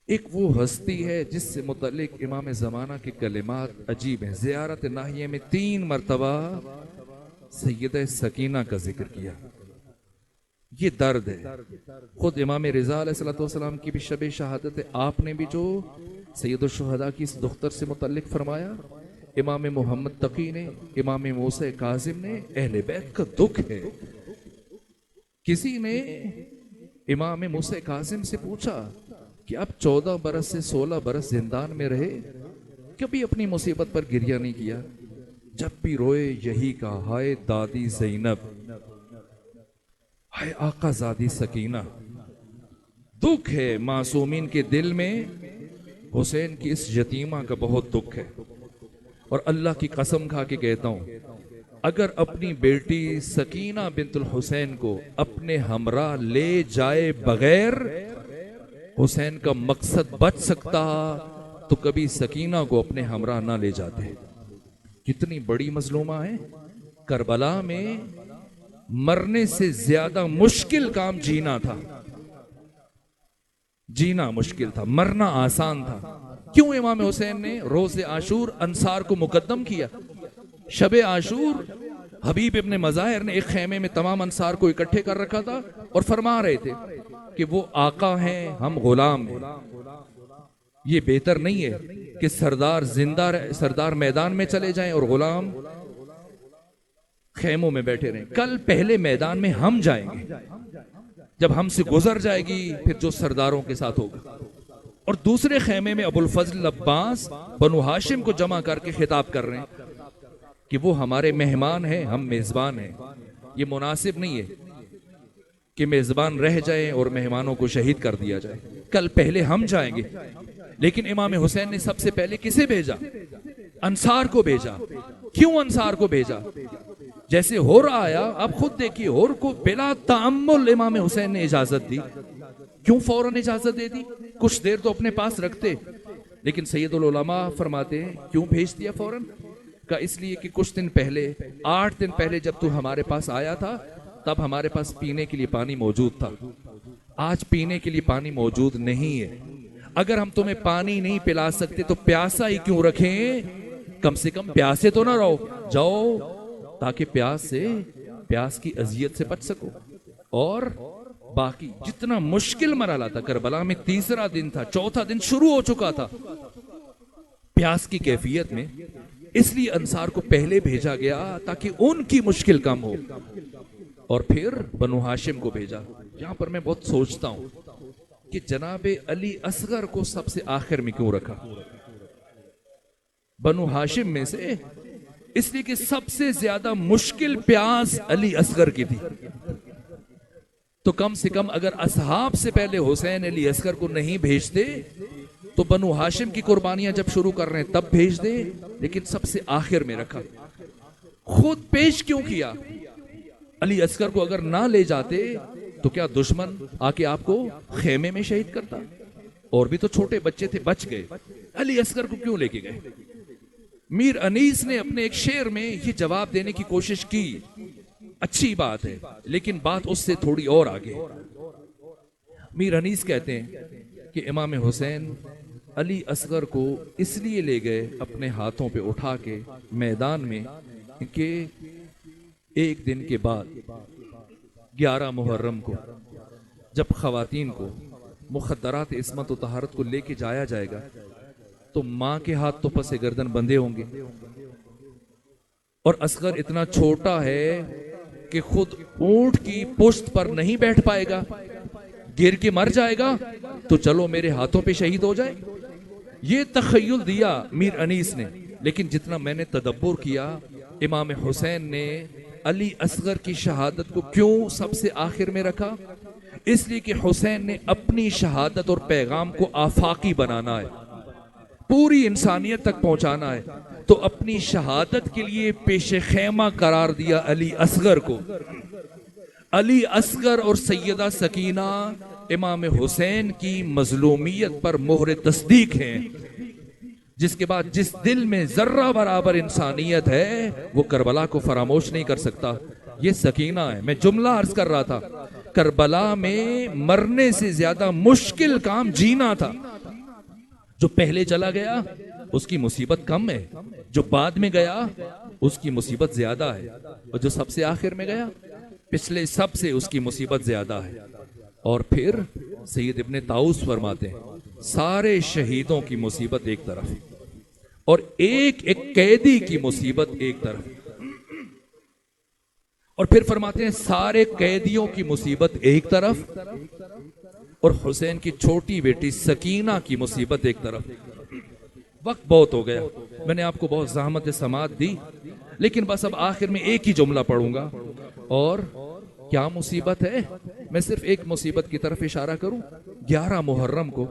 ایک وہ ہستی ہے جس سے متعلق امام زمانہ کے کلمات عجیب ہیں۔ زیارت ناحیے میں 3 مرتبہ سیدہ سکینہ کا ذکر کیا. یہ درد ہے. خود امام رضا علیہ السلام کی بھی شب شہادت ہے. آپ نے بھی جو سید الشہداء کی اس دختر سے متعلق فرمایا, امام محمد تقی نے, امام موسیٰ کاظم نے, اہل بیت کا دکھ ہے. کسی نے امام موسیٰ کاظم سے پوچھا کہ آپ 14 برس سے 16 برس زندان میں رہے, کبھی اپنی مصیبت پر گریہ نہیں کیا؟ جب بھی روئے یہی کہا, ہائے دادی زینب, ہائے آقا زادی سکینہ. دکھ ہے معصومین کے دل میں, حسین کی اس یتیمہ کا بہت دکھ ہے. اور اللہ کی قسم کھا کے کہتا ہوں, اگر اپنی بیٹی سکینہ بنت الحسین کو اپنے ہمراہ لے جائے بغیر حسین کا مقصد بچ سکتا تو کبھی سکینہ کو اپنے ہمراہ نہ لے جاتے. کتنی بڑی مظلومہ ہے. کربلا میں مرنے سے زیادہ مشکل کام جینا تھا. جینا مشکل تھا, مرنا آسان تھا. کیوں امام حسین نے روز عاشور انصار کو مقدم کیا؟ شب عاشور حبیب ابن مظاہر نے ایک خیمے میں تمام انصار کو اکٹھے کر رکھا تھا اور فرما رہے تھے کہ وہ آقا ہیں, ہم غلام ہیں. یہ بہتر نہیں ہے کہ سردار میدان میں چلے جائیں اور غلام خیموں میں بیٹھے رہیں. کل پہلے میدان میں ہم جائیں گے, جب ہم سے گزر جائے گی پھر جو سرداروں کے ساتھ ہوگا. اور دوسرے خیمے میں ابو الفضل عباس بنو ہاشم کو جمع کر کے خطاب کر رہے ہیں کہ وہ ہمارے مہمان ہیں, ہم میزبان ہیں. یہ مناسب نہیں ہے کہ میزبان رہ جائیں اور مہمانوں کو شہید کر دیا جائے. کل پہلے ہم جائیں گے. لیکن امام حسین نے سب سے پہلے کسے بھیجا؟ انصار کو بھیجا. کیوں انصار کو بھیجا؟ جیسے ہور آیا, آپ خود دیکھیے, ہور کو بلا تأمل امام حسین نے اجازت دی. کیوں فوراً اجازت دے دی؟ کچھ دیر تو اپنے پاس رکھتے. لیکن سید العلماء فرماتے ہیں کیوں بھیج دیا فوراً؟ کہ اس لیے کہ کچھ دن پہلے, 8 دن پہلے جب تو ہمارے پاس آیا تھا تب ہمارے پاس پینے کے لیے پانی موجود تھا. آج پینے کے لیے پانی موجود نہیں ہے. اگر ہم تمہیں پانی نہیں پلا سکتے تو پیاسا ہی کیوں رکھیں؟ کم سے کم پیاسے تو نہ رہو, جاؤ تاکہ پیاس کی اذیت سے بچ سکو. اور باقی جتنا مشکل مرحلہ تھا کربلا میں, 3 دن تھا, 4 دن شروع ہو چکا تھا پیاس کی کیفیت میں. اس لیے انصار کو پہلے بھیجا گیا تاکہ ان کی مشکل کم ہو, اور پھر بنو ہاشم کو بھیجا. یہاں پر میں بہت سوچتا ہوں کہ جناب علی اصغر کو سب سے آخر میں کیوں رکھا بنو ہاشم میں سے؟ اس لیے کہ سب سے زیادہ مشکل پیاس علی اصغر کی تھی. تو کم سے کم اگر اصحاب سے پہلے حسین علی اصغر کو نہیں بھیجتے تو بنو ہاشم کی قربانیاں جب شروع کر رہے ہیں تب بھیج دے. لیکن سب سے آخر میں رکھا. خود پیش کیوں کیا؟ علی اصغر کو اگر نہ لے جاتے تو کیا دشمن آ کے آپ کو خیمے میں شہید کرتا؟ اور بھی تو چھوٹے بچے تھے, بچ گئے. علی اصغر کو کیوں لے کے گئے؟ میر انیس نے اپنے ایک شعر میں یہ جواب دینے کی کوشش کی. اچھی بات ہے, لیکن بات اس سے تھوڑی اور آگے. میر انیس کہتے ہیں کہ امام حسین علی اصغر کو اس لیے لے گئے اپنے ہاتھوں پہ اٹھا کے میدان میں کہ ایک دن کے بعد 11 محرم کو جب خواتین کو مخدرات عصمت و طہارت کو لے کے جایا جائے گا تو ماں کے ہاتھ تو پس گردن بندھے ہوں گے, اور اصغر اتنا چھوٹا ہے کہ خود اونٹ کی پشت پر نہیں بیٹھ پائے گا, گر کے مر جائے گا, تو چلو میرے ہاتھوں پہ شہید ہو جائے. یہ تخیل دیا میر انیس نے. لیکن جتنا میں نے تدبر کیا, امام حسین نے علی اصغر کی شہادت کو کیوں سب سے آخر میں رکھا؟ اس لیے کہ حسین نے اپنی شہادت اور پیغام کو آفاقی بنانا ہے, پوری انسانیت تک پہنچانا ہے. تو اپنی شہادت کے لیے پیش خیمہ قرار دیا علی اصغر کو. علی اصغر اور سیدہ سکینہ امام حسین کی مظلومیت پر مہر تصدیق ہیں, جس کے بعد جس دل میں ذرہ برابر انسانیت ہے وہ کربلا کو فراموش نہیں کر سکتا. یہ سکینہ ہے. میں جملہ عرض کر رہا تھا, کربلا میں مرنے سے زیادہ مشکل کام جینا تھا. جو پہلے چلا گیا اس کی مصیبت کم ہے، جو بعد میں گیا اس کی مصیبت زیادہ ہے، اور جو سب سے آخر میں گیا پچھلے سب سے اس کی مصیبت زیادہ ہے۔ اور پھر سید ابن طاؤس فرماتے ہیں سارے شہیدوں کی مصیبت ایک طرف اور ایک ایک قیدی کی مصیبت ایک طرف، اور پھر فرماتے ہیں سارے قیدیوں کی مصیبت ایک طرف اور حسین کی چھوٹی بیٹی سکینہ کی مصیبت ایک طرف۔ وقت بہت ہو گیا، میں نے آپ کو بہت زحمت سماعت دی، لیکن بس اب آخر میں ایک ہی جملہ پڑھوں گا۔ اور کیا مصیبت ہے؟ میں صرف ایک مصیبت کی طرف اشارہ کروں۔ 11 محرم کو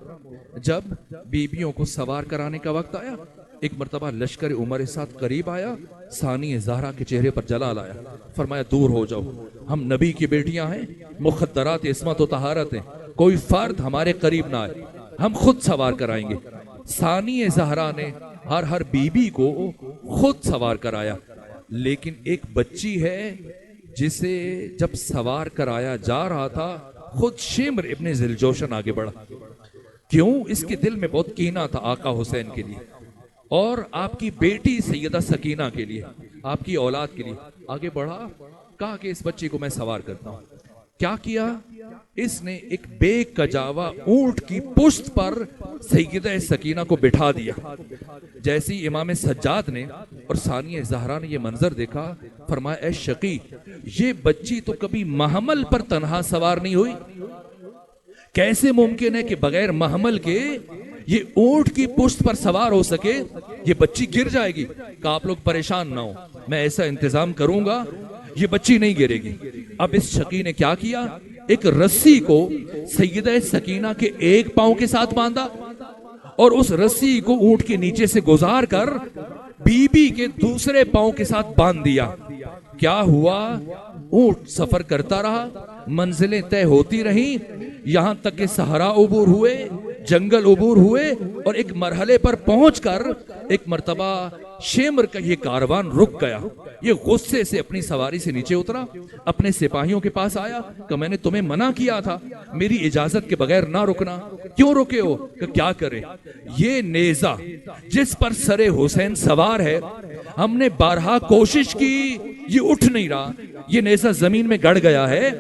جب بیبیوں کو سوار کرانے کا وقت آیا، ایک مرتبہ لشکر عمر ساتھ قریب آیا، ثانی زہرا کے چہرے پر جلال آیا، فرمایا دور ہو جاؤ، ہم نبی کی بیٹیاں ہیں، مخدرات عصمت و طہارت ہیں، کوئی فرد ہمارے قریب نہ آئے، ہم خود سوار کرائیں گے۔ ثانی زہرا نے ہر بیوی کو خود سوار کرایا، لیکن ایک بچی ہے جسے جب سوار کرایا جا رہا تھا خود شمر ابن ذوالجوشن آگے بڑھا۔ کیوں؟ اس کے دل میں بہت کینہ تھا آقا حسین کے لیے اور آپ کی بیٹی سیدہ سکینہ کے لیے، آپ کی اولاد کے لیے۔ آگے بڑھا، کہا کہ اس بچی کو میں سوار کرتا ہوں۔ کیا کیا؟ اس نے ایک بے کجاوا اونٹ کی پشت پر سیدہ سکینہ کو بٹھا دیا۔ جیسی امام سجاد نے اور ثانیہ زہرا نے یہ منظر دیکھا، فرمایا اے شقی، یہ بچی تو کبھی محمل پر تنہا سوار نہیں ہوئی، کیسے ممکن ہے کہ بغیر محمل کے یہ اونٹ کی پشت پر سوار ہو سکے؟ یہ بچی گر جائے گی۔ کہ آپ لوگ پریشان نہ ہو، میں ایسا انتظام کروں گا، یہ بچی نہیں گرے گی۔ اب اس شقی نے کیا کیا؟ ایک رسی کو سیدہ سکینہ کے ایک پاؤں کے ساتھ باندھا اور اس رسی کو اونٹ کے نیچے سے گزار کر بی بی کے دوسرے پاؤں کے ساتھ باندھ دیا۔ کیا ہوا؟ اونٹ سفر کرتا رہا، منزلیں طے ہوتی رہیں، یہاں تک کہ صحرا عبور ہوئے، جنگل عبور ہوئے، اور ایک مرحلے پر پہنچ کر ایک مرتبہ شمر کا یہ کاروان رک گیا۔ یہ غصے سے اپنی سواری سے نیچے اترا، اپنے سپاہیوں کے پاس آیا کہ میں نے تمہیں منع کیا تھا میری اجازت کے بغیر نہ رکنا، کیوں رکے ہو؟ کہ کیا کرے، یہ نیزہ جس پر سر حسین سوار ہے، ہم نے بارہا کوشش کی، یہ اٹھ نہیں رہا، یہ نیزہ زمین میں گڑ گیا ہے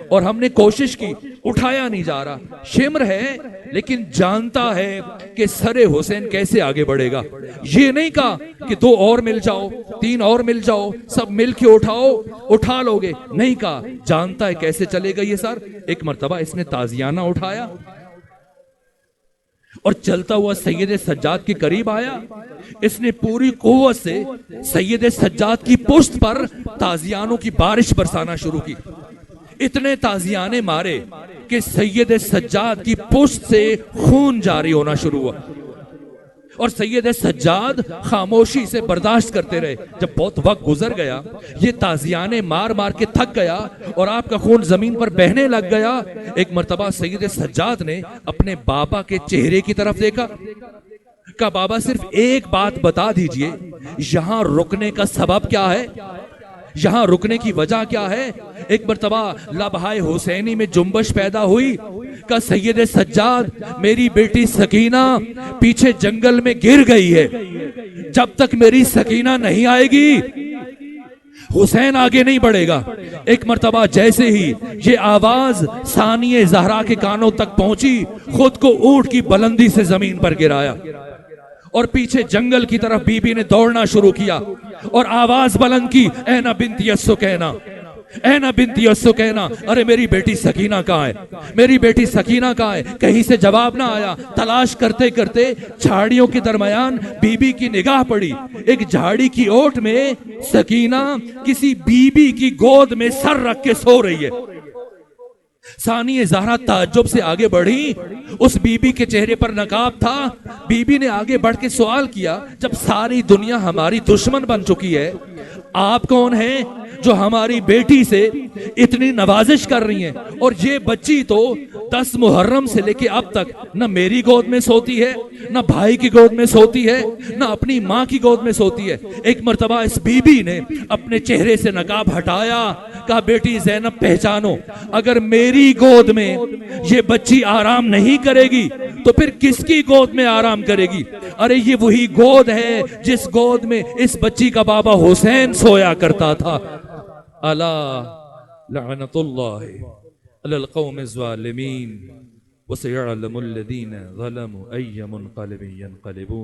اور ہم نے کوشش کی، اٹھایا نہیں جا رہا۔ شمر ہے لیکن جانتا ہے کہ سر حسین کیسے آگے بڑھے گا۔ یہ نہیں کہا کہ 2 اور مل جاؤ، 3 اور مل جاؤ، سب مل کے اٹھاؤ، اٹھا لو گے، نہیں کہا، جانتا ہے کیسے چلے گا یہ سر۔ ایک مرتبہ اس نے تازیانہ اٹھایا اور چلتا ہوا سید سجاد کے قریب آیا، اس نے پوری قوت سے سید سجاد کی پشت پر تازیانوں کی بارش برسانا شروع کی۔ اتنے تازیانے مارے کہ سید سجاد کی پشت سے خون جاری ہونا شروع ہوا اور سید سجاد خاموشی سے برداشت کرتے رہے۔ جب بہت وقت گزر گیا، یہ تازیانے مار مار کے تھک گیا اور آپ کا خون زمین پر بہنے لگ گیا، ایک مرتبہ سید سجاد نے اپنے بابا کے چہرے کی طرف دیکھا، کہا بابا صرف ایک بات بتا دیجئے، یہاں رکنے کا سبب کیا ہے، یہاں رکنے کی وجہ کیا ہے؟ ایک مرتبہ لبہائے حسینی میں جنبش پیدا ہوئی کہ سید سجاد میری بیٹی سکینہ پیچھے جنگل میں گر گئی ہے، جب تک میری سکینہ نہیں آئے گی حسین آگے نہیں بڑھے گا۔ ایک مرتبہ جیسے ہی یہ آواز ثانیہ زہرا کے کانوں تک پہنچی، خود کو اونٹ کی بلندی سے زمین پر گرایا اور پیچھے جنگل کی طرف بی بی نے دوڑنا شروع کیا اور آواز بلند کی، اینا بنتی السکینہ، اینا بنتی السکینہ، ارے میری بیٹی سکینہ کہاں ہے، میری بیٹی سکینہ کہاں ہے؟ کہیں سے جواب نہ آیا۔ تلاش کرتے کرتے جھاڑیوں کے درمیان بی بی کی نگاہ پڑی، ایک جھاڑی کی اوٹ میں سکینہ کسی بی بی کی گود میں سر رکھ کے سو رہی ہے۔ ثانیہ زہرا تعجب سے آگے بڑھی، اس بی بی کے چہرے پر نقاب تھا۔ بی بی نے آگے بڑھ کے سوال کیا، جب ساری دنیا ہماری دشمن بن چکی ہے، آپ کون ہیں جو ہماری بیٹی سے اتنی نوازش کر رہی ہیں؟ اور یہ بچی تو 10 محرم سے لے کے اب تک نہ میری گود میں سوتی ہے، نہ بھائی کی گود میں سوتی ہے، نہ اپنی ماں کی گود میں سوتی ہے۔ ایک مرتبہ اس بی بی نے اپنے چہرے سے نقاب ہٹایا، کہا بیٹی زینب پہچانو، اگر میری گود میں یہ بچی آرام نہیں کرے گی تو پھر کس کی گود میں آرام کرے گی؟ ارے یہ وہی گود ہے جس گود میں اس بچی کا بابا حسین سویا کرتا تھا۔ الا لعنت اللہ علی القوم الظالمین وسيعلم الذين ظلموا أي منقلب ينقلبون۔